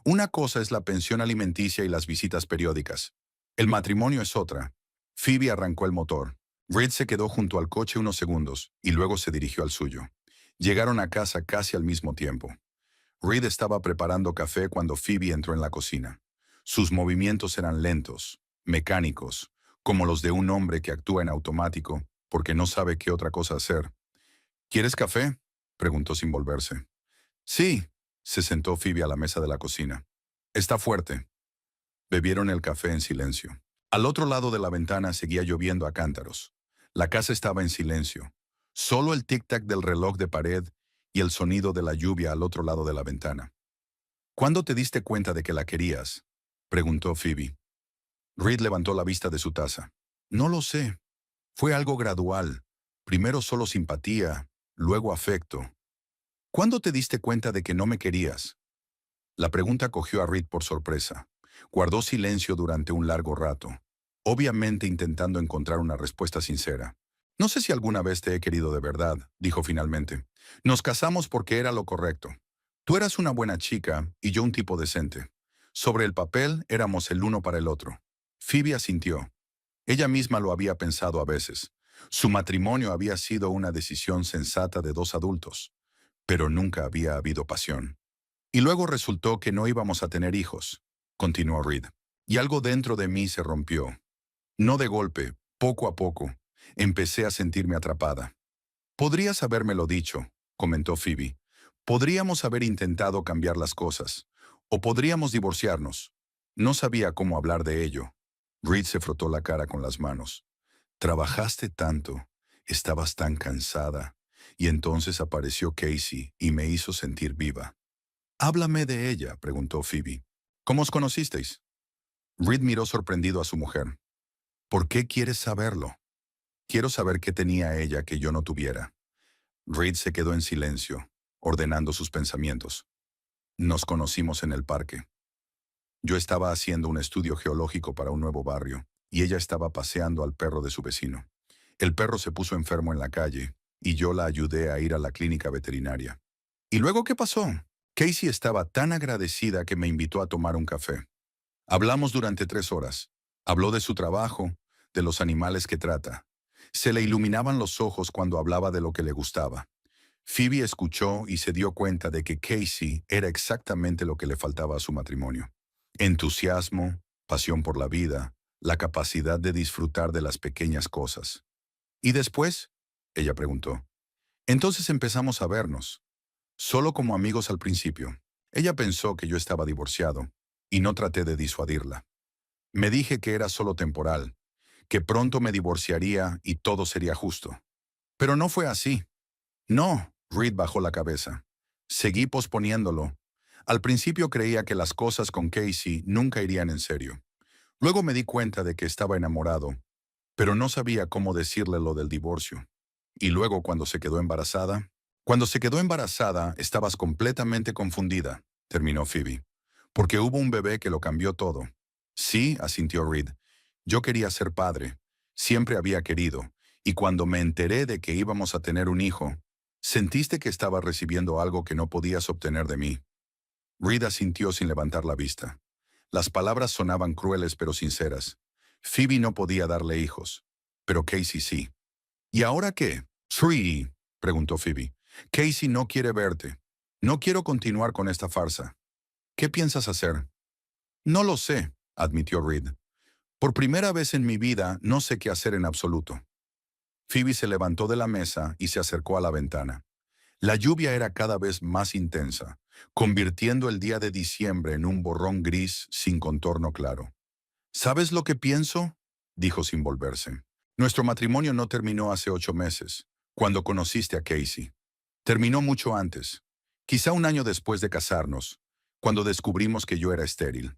Una cosa es la pensión alimenticia y las visitas periódicas. El matrimonio es otra». Phoebe arrancó el motor. Reid se quedó junto al coche unos segundos y luego se dirigió al suyo. Llegaron a casa casi al mismo tiempo. Reid estaba preparando café cuando Phoebe entró en la cocina. Sus movimientos eran lentos, mecánicos, como los de un hombre que actúa en automático porque no sabe qué otra cosa hacer. ¿Quieres café?, preguntó sin volverse. Sí, se sentó Phoebe a la mesa de la cocina. Está fuerte. Bebieron el café en silencio. Al otro lado de la ventana seguía lloviendo a cántaros. La casa estaba en silencio. Solo el tic-tac del reloj de pared y el sonido de la lluvia al otro lado de la ventana. ¿Cuándo te diste cuenta de que la querías?, preguntó Phoebe. Reed levantó la vista de su taza. No lo sé. Fue algo gradual. Primero solo simpatía, luego afecto. ¿Cuándo te diste cuenta de que no me querías? La pregunta cogió a Reed por sorpresa. Guardó silencio durante un largo rato, obviamente intentando encontrar una respuesta sincera. No sé si alguna vez te he querido de verdad, dijo finalmente. Nos casamos porque era lo correcto. Tú eras una buena chica y yo un tipo decente. Sobre el papel éramos el uno para el otro. Phoebe asintió. Ella misma lo había pensado a veces. Su matrimonio había sido una decisión sensata de dos adultos, pero nunca había habido pasión. Y luego resultó que no íbamos a tener hijos, continuó Reed. Y algo dentro de mí se rompió. No de golpe, poco a poco. Empecé a sentirme atrapada. Podrías habérmelo dicho, comentó Phoebe. Podríamos haber intentado cambiar las cosas. O podríamos divorciarnos. No sabía cómo hablar de ello. Reed se frotó la cara con las manos. Trabajaste tanto, estabas tan cansada. Y entonces apareció Casey y me hizo sentir viva. Háblame de ella, preguntó Phoebe. ¿Cómo os conocisteis? Reed miró sorprendido a su mujer. ¿Por qué quieres saberlo? Quiero saber qué tenía ella que yo no tuviera. Reed se quedó en silencio, ordenando sus pensamientos. Nos conocimos en el parque. Yo estaba haciendo un estudio geológico para un nuevo barrio, y ella estaba paseando al perro de su vecino. El perro se puso enfermo en la calle, y yo la ayudé a ir a la clínica veterinaria. ¿Y luego qué pasó? Casey estaba tan agradecida que me invitó a tomar un café. Hablamos durante 3 horas. Habló de su trabajo, de los animales que trata. Se le iluminaban los ojos cuando hablaba de lo que le gustaba. Phoebe escuchó y se dio cuenta de que Casey era exactamente lo que le faltaba a su matrimonio. Entusiasmo, pasión por la vida, la capacidad de disfrutar de las pequeñas cosas. ¿Y después?, ella preguntó. Entonces empezamos a vernos. Solo como amigos al principio. Ella pensó que yo estaba divorciado, y no traté de disuadirla. Me dije que era solo temporal, que pronto me divorciaría y todo sería justo. Pero no fue así. No, Reed bajó la cabeza. Seguí posponiéndolo. Al principio creía que las cosas con Casey nunca irían en serio. Luego me di cuenta de que estaba enamorado, pero no sabía cómo decirle lo del divorcio. Y luego cuando se quedó embarazada, estabas completamente confundida, terminó Phoebe, porque hubo un bebé que lo cambió todo. Sí, asintió Reed. Yo quería ser padre. Siempre había querido. Y cuando me enteré de que íbamos a tener un hijo, sentiste que estabas recibiendo algo que no podías obtener de mí. Reed asintió sin levantar la vista. Las palabras sonaban crueles pero sinceras. Phoebe no podía darle hijos, pero Casey sí. ¿Y ahora qué? Tree, preguntó Phoebe. Casey no quiere verte. No quiero continuar con esta farsa. ¿Qué piensas hacer? No lo sé, admitió Reed. Por primera vez en mi vida no sé qué hacer en absoluto. Phoebe se levantó de la mesa y se acercó a la ventana. La lluvia era cada vez más intensa, convirtiendo el día de diciembre en un borrón gris sin contorno claro. ¿Sabes lo que pienso?, dijo sin volverse. Nuestro matrimonio no terminó hace 8 meses, cuando conociste a Casey. Terminó mucho antes, quizá un año después de casarnos, cuando descubrimos que yo era estéril.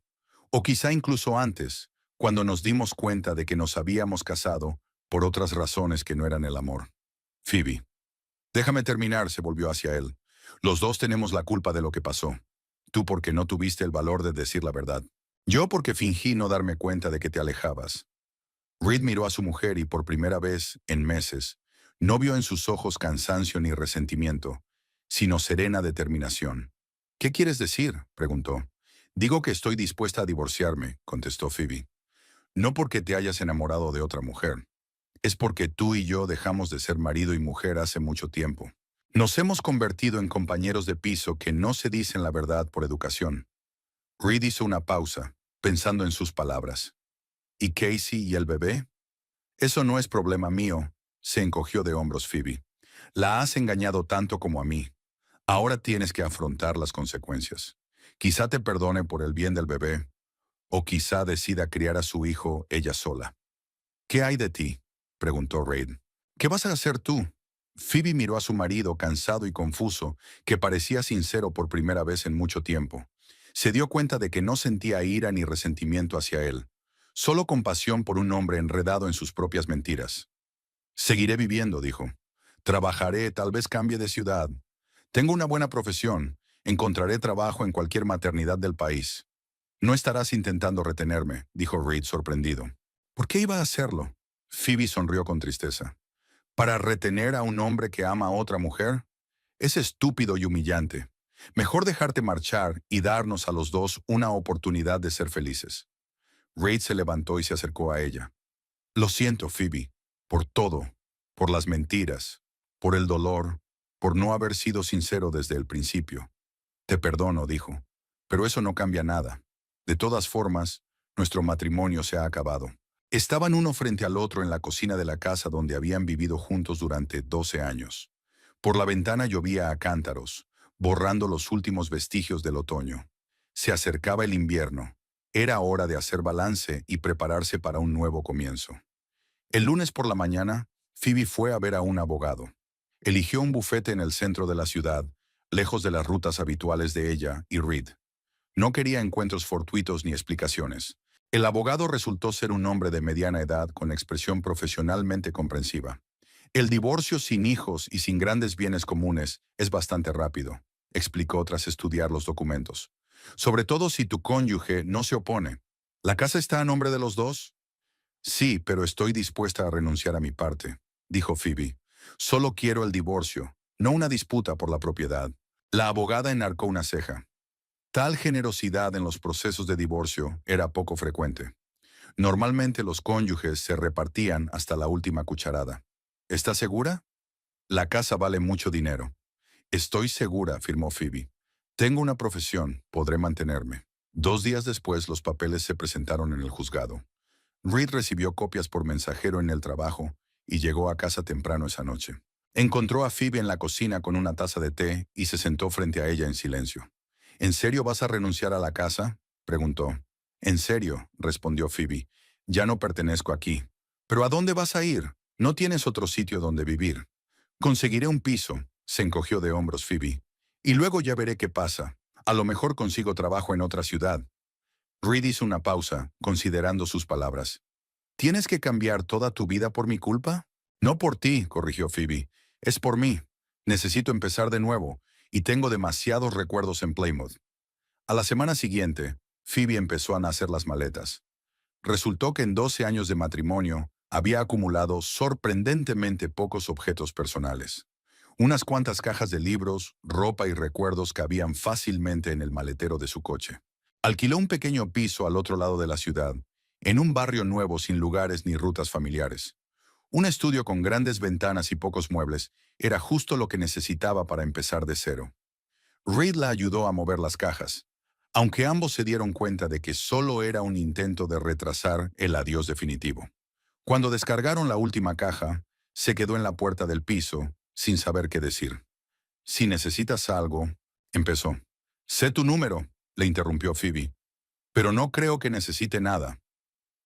O quizá incluso antes, cuando nos dimos cuenta de que nos habíamos casado por otras razones que no eran el amor. Phoebe. Déjame terminar, se volvió hacia él. Los dos tenemos la culpa de lo que pasó. Tú porque no tuviste el valor de decir la verdad. Yo porque fingí no darme cuenta de que te alejabas. Reed miró a su mujer y por primera vez, en meses, no vio en sus ojos cansancio ni resentimiento, sino serena determinación. ¿Qué quieres decir?, preguntó. Digo que estoy dispuesta a divorciarme, contestó Phoebe. No porque te hayas enamorado de otra mujer. Es porque tú y yo dejamos de ser marido y mujer hace mucho tiempo. Nos hemos convertido en compañeros de piso que no se dicen la verdad por educación. Reed hizo una pausa. pensando en sus palabras. ¿Y Casey y el bebé? Eso no es problema mío, se encogió de hombros Phoebe. La has engañado tanto como a mí. Ahora tienes que afrontar las consecuencias. Quizá te perdone por el bien del bebé, o quizá decida criar a su hijo ella sola. ¿Qué hay de ti?, preguntó Reid. ¿Qué vas a hacer tú? Phoebe miró a su marido cansado y confuso, que parecía sincero por primera vez en mucho tiempo. Se dio cuenta de que no sentía ira ni resentimiento hacia él, solo compasión por un hombre enredado en sus propias mentiras. Seguiré viviendo, dijo. Trabajaré, tal vez cambie de ciudad. Tengo una buena profesión. Encontraré trabajo en cualquier maternidad del país. No estarás intentando retenerme, dijo Reid sorprendido. ¿Por qué iba a hacerlo? Phoebe sonrió con tristeza. ¿Para retener a un hombre que ama a otra mujer? Es estúpido y humillante. Mejor dejarte marchar y darnos a los dos una oportunidad de ser felices. Reid se levantó y se acercó a ella. Lo siento, Phoebe, por todo, por las mentiras, por el dolor, por no haber sido sincero desde el principio. Te perdono, dijo, pero eso no cambia nada. De todas formas, nuestro matrimonio se ha acabado. Estaban uno frente al otro en la cocina de la casa donde habían vivido juntos durante 12 años. Por la ventana llovía a cántaros, borrando los últimos vestigios del otoño. Se acercaba el invierno. Era hora de hacer balance y prepararse para un nuevo comienzo. El lunes por la mañana, Phoebe fue a ver a un abogado. Eligió un bufete en el centro de la ciudad, lejos de las rutas habituales de ella y Reid. No quería encuentros fortuitos ni explicaciones. El abogado resultó ser un hombre de mediana edad con expresión profesionalmente comprensiva. El divorcio sin hijos y sin grandes bienes comunes es bastante rápido, explicó tras estudiar los documentos. Sobre todo si tu cónyuge no se opone. ¿La casa está a nombre de los dos? Sí, pero estoy dispuesta a renunciar a mi parte, dijo Phoebe. Solo quiero el divorcio, no una disputa por la propiedad. La abogada enarcó una ceja. Tal generosidad en los procesos de divorcio era poco frecuente. Normalmente los cónyuges se repartían hasta la última cucharada. ¿Estás segura? La casa vale mucho dinero. Estoy segura, afirmó Phoebe. Tengo una profesión, podré mantenerme. 2 días después los papeles se presentaron en el juzgado. Reid recibió copias por mensajero en el trabajo y llegó a casa temprano esa noche. Encontró a Phoebe en la cocina con una taza de té y se sentó frente a ella en silencio. ¿En serio vas a renunciar a la casa?, preguntó. En serio, respondió Phoebe. Ya no pertenezco aquí. ¿Pero a dónde vas a ir? No tienes otro sitio donde vivir. Conseguiré un piso, se encogió de hombros Phoebe. Y luego ya veré qué pasa. A lo mejor consigo trabajo en otra ciudad. Reid hizo una pausa, considerando sus palabras. ¿Tienes que cambiar toda tu vida por mi culpa? No por ti, corrigió Phoebe. Es por mí. Necesito empezar de nuevo, y tengo demasiados recuerdos en Plymouth. A la semana siguiente, Phoebe empezó a hacer las maletas. Resultó que en 12 años de matrimonio había acumulado sorprendentemente pocos objetos personales. Unas cuantas cajas de libros, ropa y recuerdos cabían fácilmente en el maletero de su coche. Alquiló un pequeño piso al otro lado de la ciudad, en un barrio nuevo sin lugares ni rutas familiares. Un estudio con grandes ventanas y pocos muebles era justo lo que necesitaba para empezar de cero. Reid la ayudó a mover las cajas, aunque ambos se dieron cuenta de que solo era un intento de retrasar el adiós definitivo. Cuando descargaron la última caja, se quedó en la puerta del piso, sin saber qué decir. Si necesitas algo, empezó. Sé tu número, le interrumpió Phoebe. Pero no creo que necesite nada.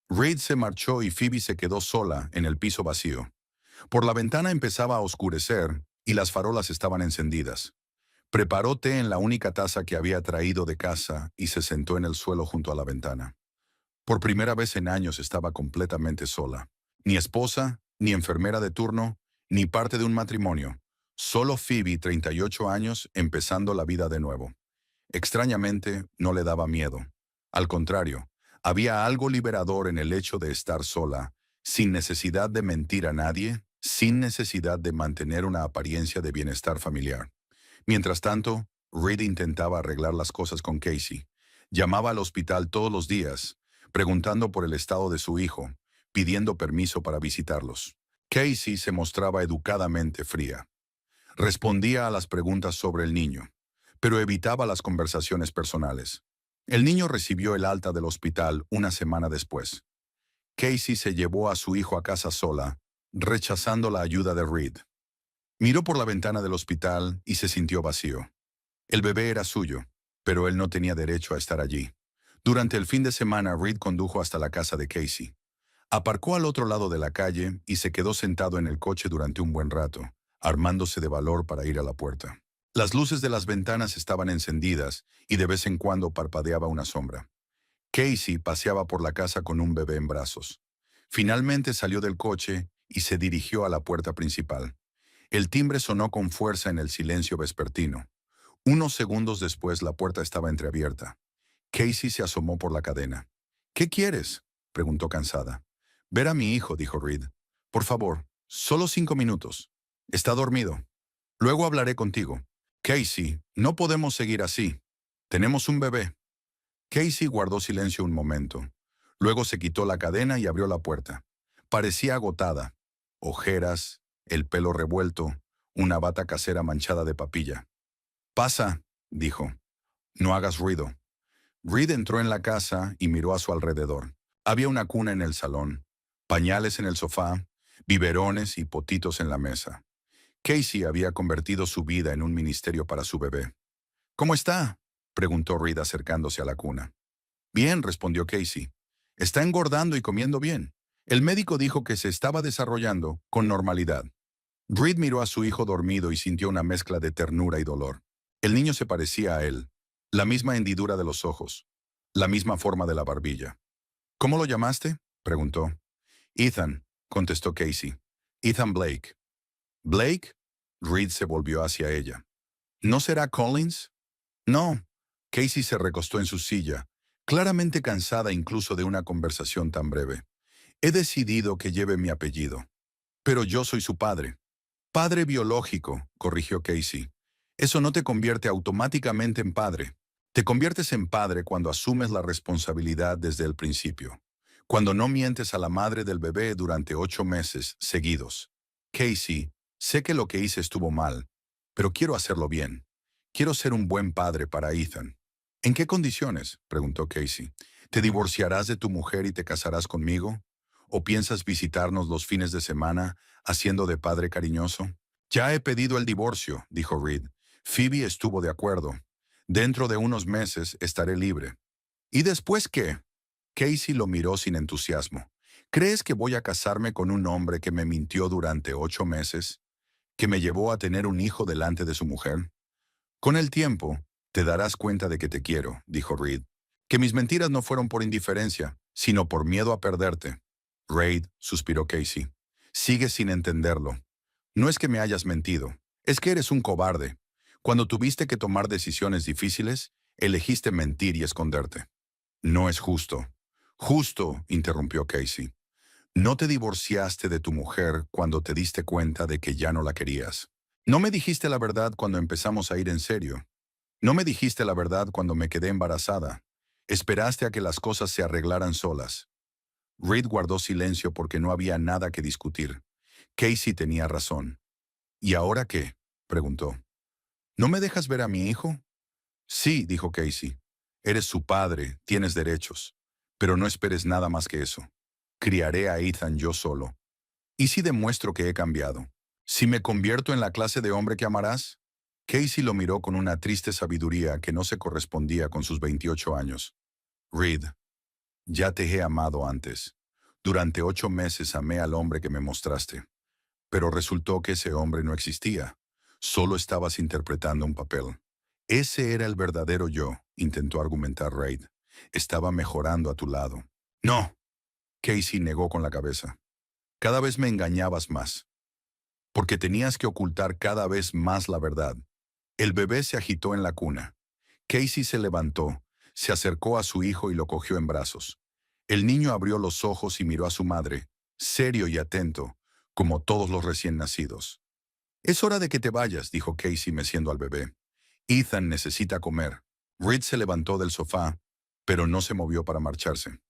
Reid se marchó y Phoebe se quedó sola en el piso vacío. Por la ventana empezaba a oscurecer y las farolas estaban encendidas. Preparó té en la única taza que había traído de casa y se sentó en el suelo junto a la ventana. Por primera vez en años estaba completamente sola. Ni esposa, ni enfermera de turno, ni parte de un matrimonio. Solo Phoebe, 38 años, empezando la vida de nuevo. Extrañamente, no le daba miedo. Al contrario, había algo liberador en el hecho de estar sola, sin necesidad de mentir a nadie, sin necesidad de mantener una apariencia de bienestar familiar. Mientras tanto, Reid intentaba arreglar las cosas con Casey. Llamaba al hospital todos los días, preguntando por el estado de su hijo, pidiendo permiso para visitarlos. Casey se mostraba educadamente fría. Respondía a las preguntas sobre el niño, pero evitaba las conversaciones personales. El niño recibió el alta del hospital una semana después. Casey se llevó a su hijo a casa sola, rechazando la ayuda de Reed. Miró por la ventana del hospital y se sintió vacío. El bebé era suyo, pero él no tenía derecho a estar allí. Durante el fin de semana, Reed condujo hasta la casa de Casey. Aparcó al otro lado de la calle y se quedó sentado en el coche durante un buen rato, armándose de valor para ir a la puerta. Las luces de las ventanas estaban encendidas y de vez en cuando parpadeaba una sombra. Casey paseaba por la casa con un bebé en brazos. Finalmente salió del coche y se dirigió a la puerta principal. El timbre sonó con fuerza en el silencio vespertino. Unos segundos después la puerta estaba entreabierta. Casey se asomó por la cadena. ¿Qué quieres?, preguntó cansada. Ver a mi hijo, dijo Reed. Por favor, solo 5 minutos. Está dormido. Luego hablaré contigo. Casey, no podemos seguir así. Tenemos un bebé. Casey guardó silencio un momento. Luego se quitó la cadena y abrió la puerta. Parecía agotada. Ojeras, el pelo revuelto, una bata casera manchada de papilla. Pasa, dijo. No hagas ruido. Reed entró en la casa y miró a su alrededor. Había una cuna en el salón, pañales en el sofá, biberones y potitos en la mesa. Casey había convertido su vida en un ministerio para su bebé. ¿Cómo está?, preguntó Reed acercándose a la cuna. Bien, respondió Casey. Está engordando y comiendo bien. El médico dijo que se estaba desarrollando con normalidad. Reed miró a su hijo dormido y sintió una mezcla de ternura y dolor. El niño se parecía a él. La misma hendidura de los ojos. La misma forma de la barbilla. ¿Cómo lo llamaste?, preguntó. Ethan, contestó Casey. Ethan Blake. ¿Blake? Reed se volvió hacia ella. ¿No será Collins? No. Casey se recostó en su silla, claramente cansada incluso de una conversación tan breve. He decidido que lleve mi apellido. Pero yo soy su padre. Padre biológico, corrigió Casey. Eso no te convierte automáticamente en padre. Te conviertes en padre cuando asumes la responsabilidad desde el principio. Cuando no mientes a la madre del bebé durante 8 meses seguidos. Casey, sé que lo que hice estuvo mal, pero quiero hacerlo bien. Quiero ser un buen padre para Ethan. ¿En qué condiciones?, preguntó Casey. ¿Te divorciarás de tu mujer y te casarás conmigo? ¿O piensas visitarnos los fines de semana haciendo de padre cariñoso? Ya he pedido el divorcio, dijo Reed. Phoebe estuvo de acuerdo. Dentro de unos meses estaré libre. ¿Y después qué? Casey lo miró sin entusiasmo. ¿Crees que voy a casarme con un hombre que me mintió durante 8 meses? ¿Que me llevó a tener un hijo delante de su mujer? Con el tiempo, te darás cuenta de que te quiero, dijo Reed. Que mis mentiras no fueron por indiferencia, sino por miedo a perderte. Reed, suspiró Casey. Sigues sin entenderlo. No es que me hayas mentido, es que eres un cobarde. Cuando tuviste que tomar decisiones difíciles, elegiste mentir y esconderte. No es justo. Justo, interrumpió Casey. No te divorciaste de tu mujer cuando te diste cuenta de que ya no la querías. No me dijiste la verdad cuando empezamos a ir en serio. No me dijiste la verdad cuando me quedé embarazada. Esperaste a que las cosas se arreglaran solas. Reed guardó silencio porque no había nada que discutir. Casey tenía razón. ¿Y ahora qué?, preguntó. ¿No me dejas ver a mi hijo? Sí, dijo Casey. Eres su padre, tienes derechos. Pero no esperes nada más que eso. Criaré a Ethan yo solo. ¿Y si demuestro que he cambiado? ¿Si me convierto en la clase de hombre que amarás? Casey lo miró con una triste sabiduría que no se correspondía con sus 28 años. Reed, ya te he amado antes. Durante 8 meses amé al hombre que me mostraste. Pero resultó que ese hombre no existía. Solo estabas interpretando un papel. Ese era el verdadero yo, intentó argumentar Reed. Estaba mejorando a tu lado. No, Casey negó con la cabeza. Cada vez me engañabas más. Porque tenías que ocultar cada vez más la verdad. El bebé se agitó en la cuna. Casey se levantó, se acercó a su hijo y lo cogió en brazos. El niño abrió los ojos y miró a su madre, serio y atento, como todos los recién nacidos. Es hora de que te vayas, dijo Casey meciendo al bebé. Ethan necesita comer. Reed se levantó del sofá, pero no se movió para marcharse.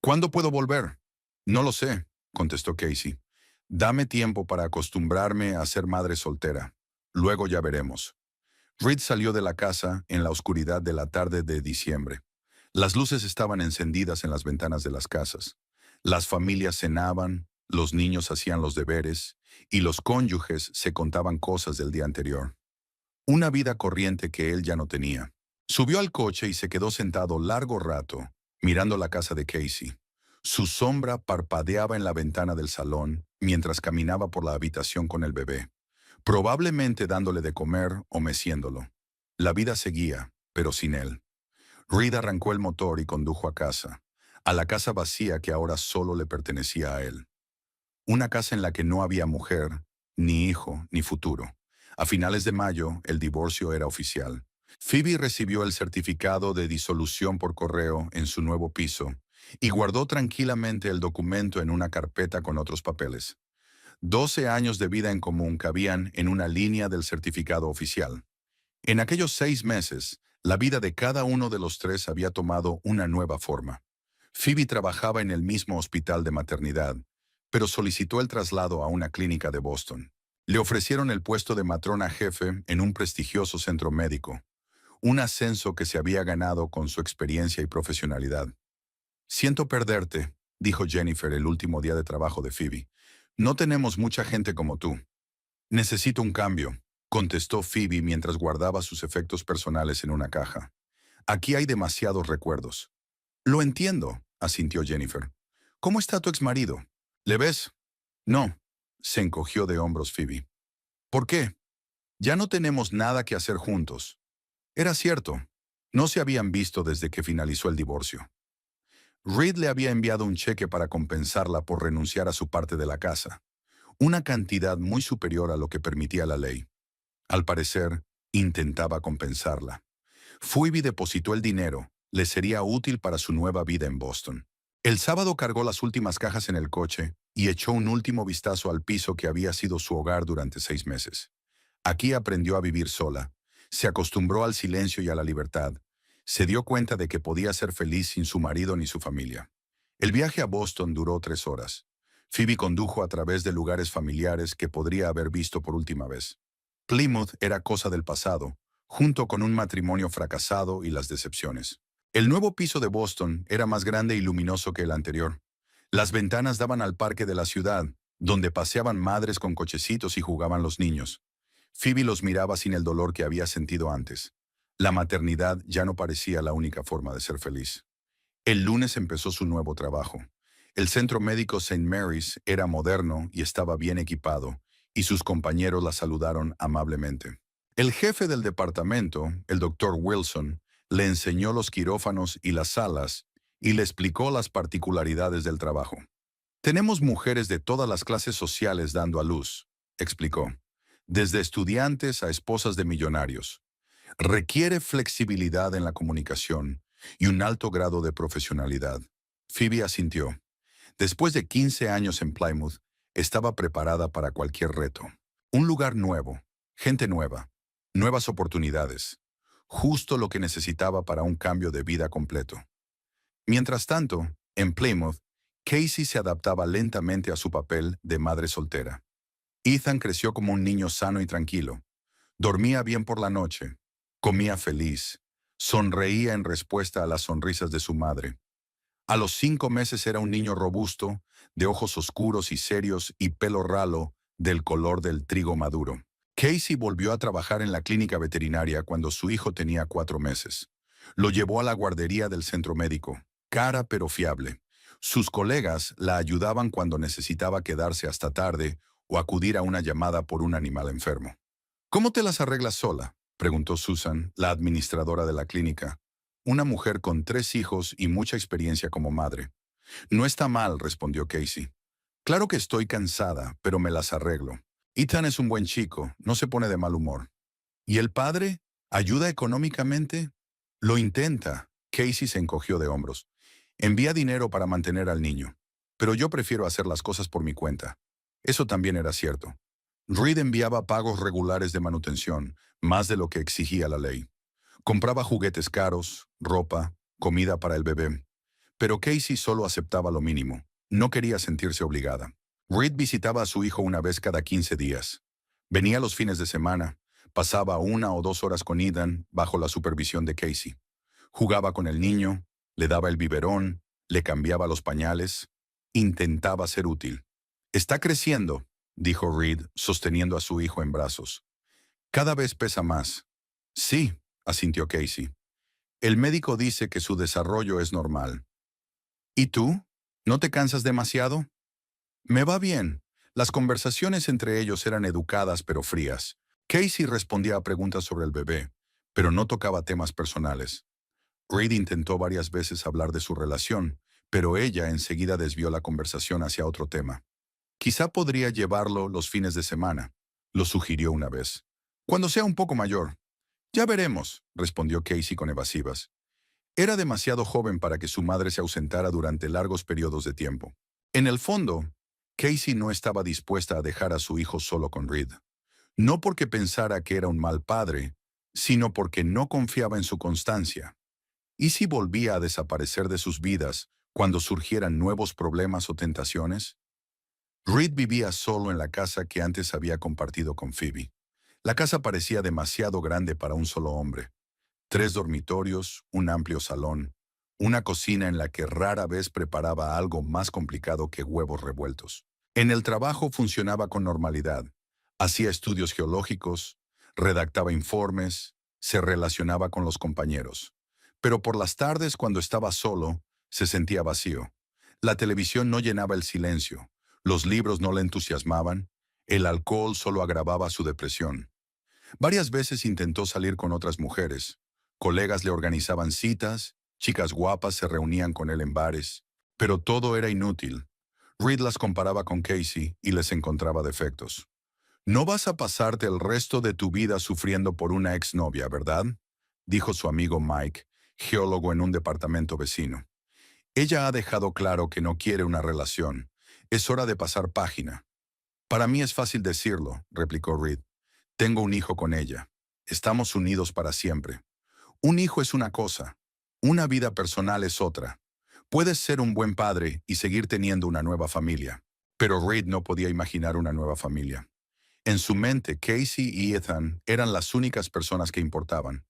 ¿Cuándo puedo volver? No lo sé, contestó Casey. Dame tiempo para acostumbrarme a ser madre soltera. Luego ya veremos. Reed salió de la casa en la oscuridad de la tarde de diciembre. Las luces estaban encendidas en las ventanas de las casas. Las familias cenaban, los niños hacían los deberes y los cónyuges se contaban cosas del día anterior. Una vida corriente que él ya no tenía. Subió al coche y se quedó sentado largo rato, mirando la casa de Casey. Su sombra parpadeaba en la ventana del salón mientras caminaba por la habitación con el bebé, probablemente dándole de comer o meciéndolo. La vida seguía, pero sin él. Reed arrancó el motor y condujo a la casa vacía que ahora solo le pertenecía a él. Una casa en la que no había mujer, ni hijo, ni futuro. A finales de mayo, el divorcio era oficial. Phoebe recibió el certificado de disolución por correo en su nuevo piso y guardó tranquilamente el documento en una carpeta con otros papeles. 12 años de vida en común cabían en una línea del certificado oficial. En aquellos 6 meses, la vida de cada uno de los tres había tomado una nueva forma. Phoebe trabajaba en el mismo hospital de maternidad, pero solicitó el traslado a una clínica de Boston. Le ofrecieron el puesto de matrona jefe en un prestigioso centro médico, un ascenso que se había ganado con su experiencia y profesionalidad. «Siento perderte», dijo Jennifer el último día de trabajo de Phoebe. «No tenemos mucha gente como tú». «Necesito un cambio», contestó Phoebe mientras guardaba sus efectos personales en una caja. «Aquí hay demasiados recuerdos». «Lo entiendo», asintió Jennifer. «¿Cómo está tu exmarido? ¿Le ves?» «No», se encogió de hombros Phoebe. «¿Por qué?» «Ya no tenemos nada que hacer juntos». Era cierto. No se habían visto desde que finalizó el divorcio. Reed le había enviado un cheque para compensarla por renunciar a su parte de la casa, una cantidad muy superior a lo que permitía la ley. Al parecer, intentaba compensarla. Phoebe depositó el dinero, le sería útil para su nueva vida en Boston. El sábado cargó las últimas cajas en el coche y echó un último vistazo al piso que había sido su hogar durante 6 meses. Aquí aprendió a vivir sola, se acostumbró al silencio y a la libertad. Se dio cuenta de que podía ser feliz sin su marido ni su familia. El viaje a Boston duró 3 horas. Phoebe condujo a través de lugares familiares que podría haber visto por última vez. Plymouth era cosa del pasado, junto con un matrimonio fracasado y las decepciones. El nuevo piso de Boston era más grande y luminoso que el anterior. Las ventanas daban al parque de la ciudad, donde paseaban madres con cochecitos y jugaban los niños. Phoebe los miraba sin el dolor que había sentido antes. La maternidad ya no parecía la única forma de ser feliz. El lunes empezó su nuevo trabajo. El centro médico St. Mary's era moderno y estaba bien equipado, y sus compañeros la saludaron amablemente. El jefe del departamento, el doctor Wilson, le enseñó los quirófanos y las salas y le explicó las particularidades del trabajo. «Tenemos mujeres de todas las clases sociales dando a luz», explicó, «desde estudiantes a esposas de millonarios. Requiere flexibilidad en la comunicación y un alto grado de profesionalidad». Phoebe asintió. Después de 15 años en Plymouth, estaba preparada para cualquier reto. Un lugar nuevo, gente nueva, nuevas oportunidades. Justo lo que necesitaba para un cambio de vida completo. Mientras tanto, en Plymouth, Casey se adaptaba lentamente a su papel de madre soltera. Ethan creció como un niño sano y tranquilo. Dormía bien por la noche, comía feliz, sonreía en respuesta a las sonrisas de su madre. A los 5 meses era un niño robusto, de ojos oscuros y serios y pelo ralo, del color del trigo maduro. Casey volvió a trabajar en la clínica veterinaria cuando su hijo tenía 4 meses. Lo llevó a la guardería del centro médico, cara pero fiable. Sus colegas la ayudaban cuando necesitaba quedarse hasta tarde o acudir a una llamada por un animal enfermo. «¿Cómo te las arreglas sola?», preguntó Susan, la administradora de la clínica, una mujer con 3 hijos y mucha experiencia como madre. «No está mal», respondió Casey. «Claro que estoy cansada, pero me las arreglo. Ethan es un buen chico, no se pone de mal humor». «¿Y el padre? ¿Ayuda económicamente?» «Lo intenta». Casey se encogió de hombros. «Envía dinero para mantener al niño. Pero yo prefiero hacer las cosas por mi cuenta». Eso también era cierto. Reed enviaba pagos regulares de manutención, más de lo que exigía la ley. Compraba juguetes caros, ropa, comida para el bebé. Pero Casey solo aceptaba lo mínimo. No quería sentirse obligada. Reed visitaba a su hijo una vez cada 15 días. Venía los fines de semana, pasaba 1 o 2 horas con Ethan bajo la supervisión de Casey. Jugaba con el niño, Le daba el biberón, le cambiaba los pañales, intentaba ser útil. Está creciendo, dijo Reed, sosteniendo a su hijo en brazos. Cada vez pesa más. Sí, asintió Casey. El médico dice que su desarrollo es normal. ¿Y tú? ¿No te cansas demasiado? Me va bien. Las conversaciones entre ellos eran educadas pero frías. Casey respondía a preguntas sobre el bebé, pero no tocaba temas personales. Reed intentó varias veces hablar de su relación, pero ella enseguida desvió la conversación hacia otro tema. Quizá podría llevarlo los fines de semana, lo sugirió una vez. Cuando sea un poco mayor. Ya veremos, respondió Casey con evasivas. Era demasiado joven para que su madre se ausentara durante largos periodos de tiempo. En el fondo, Casey no estaba dispuesta a dejar a su hijo solo con Reed. No porque pensara que era un mal padre, sino porque no confiaba en su constancia. ¿Y si volvía a desaparecer de sus vidas cuando surgieran nuevos problemas o tentaciones? Reed vivía solo en la casa que antes había compartido con Phoebe. La casa parecía demasiado grande para un solo hombre. 3 dormitorios, un amplio salón, una cocina en la que rara vez preparaba algo más complicado que huevos revueltos. En el trabajo funcionaba con normalidad. Hacía estudios geológicos, redactaba informes, se relacionaba con los compañeros. Pero por las tardes, cuando estaba solo, se sentía vacío. La televisión no llenaba el silencio, los libros no le entusiasmaban, el alcohol solo agravaba su depresión. Varias veces intentó salir con otras mujeres. Colegas le organizaban citas, chicas guapas se reunían con él en bares, pero todo era inútil. Reed las comparaba con Casey y les encontraba defectos. No vas a pasarte el resto de tu vida sufriendo por una exnovia, ¿verdad? Dijo su amigo Mike, geólogo en un departamento vecino. Ella ha dejado claro que no quiere una relación. Es hora de pasar página. Para mí es fácil decirlo, replicó Reed. Tengo un hijo con ella. Estamos unidos para siempre. Un hijo es una cosa, una vida personal es otra. Puedes ser un buen padre y seguir teniendo una nueva familia. Pero Reed no podía imaginar una nueva familia. En su mente, Casey y Ethan eran las únicas personas que importaban.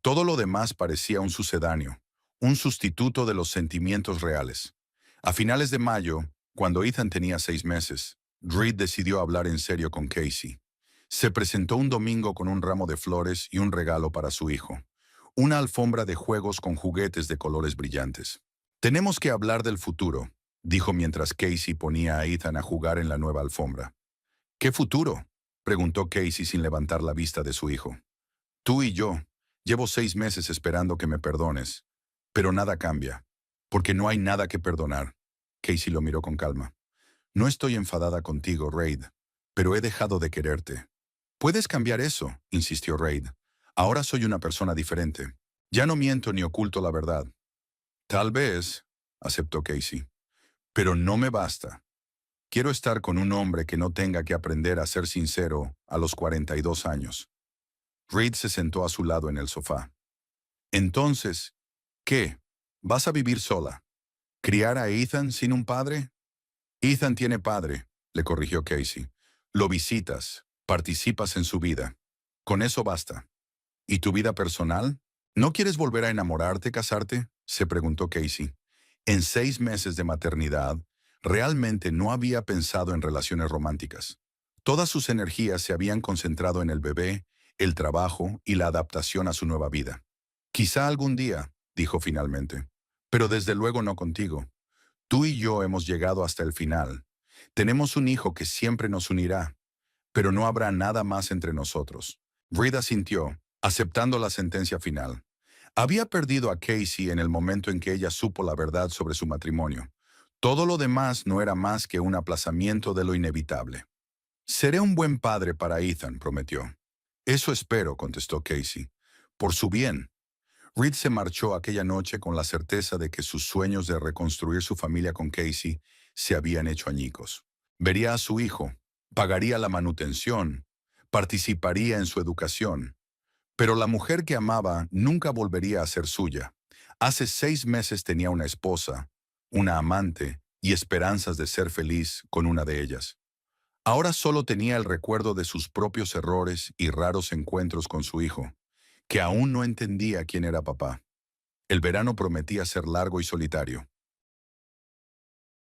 Todo lo demás parecía un sucedáneo, un sustituto de los sentimientos reales. A finales de mayo, cuando Ethan tenía 6 meses, Reed decidió hablar en serio con Casey. Se presentó un domingo con un ramo de flores y un regalo para su hijo. Una alfombra de juegos con juguetes de colores brillantes. Tenemos que hablar del futuro, dijo mientras Casey ponía a Ethan a jugar en la nueva alfombra. ¿Qué futuro?, preguntó Casey sin levantar la vista de su hijo. Tú y yo. Llevo 6 meses esperando que me perdones. Pero nada cambia, porque no hay nada que perdonar. Casey lo miró con calma. No estoy enfadada contigo, Reid, pero he dejado de quererte. Puedes cambiar eso, insistió Reid. Ahora soy una persona diferente. Ya no miento ni oculto la verdad. Tal vez, aceptó Casey, pero no me basta. Quiero estar con un hombre que no tenga que aprender a ser sincero a los 42 años. Reid se sentó a su lado en el sofá. Entonces, ¿qué? ¿Vas a vivir sola? ¿Criar a Ethan sin un padre? Ethan tiene padre, le corrigió Casey. Lo visitas, participas en su vida. Con eso basta. ¿Y tu vida personal? ¿No quieres volver a enamorarte, casarte?, se preguntó Casey. En 6 meses de maternidad, realmente no había pensado en relaciones románticas. Todas sus energías se habían concentrado en el bebé, el trabajo y la adaptación a su nueva vida. Quizá algún día, dijo finalmente, pero desde luego no contigo. Tú y yo hemos llegado hasta el final. Tenemos un hijo que siempre nos unirá, pero no habrá nada más entre nosotros. Reed asintió, aceptando la sentencia final. Había perdido a Casey en el momento en que ella supo la verdad sobre su matrimonio. Todo lo demás no era más que un aplazamiento de lo inevitable. Seré un buen padre para Ethan, prometió. Eso espero, contestó Casey. Por su bien. Reed se marchó aquella noche con la certeza de que sus sueños de reconstruir su familia con Casey se habían hecho añicos. Vería a su hijo, pagaría la manutención, participaría en su educación. Pero la mujer que amaba nunca volvería a ser suya. Hace 6 meses tenía una esposa, una amante y esperanzas de ser feliz con una de ellas. Ahora solo tenía el recuerdo de sus propios errores y raros encuentros con su hijo, que aún no entendía quién era papá. El verano prometía ser largo y solitario.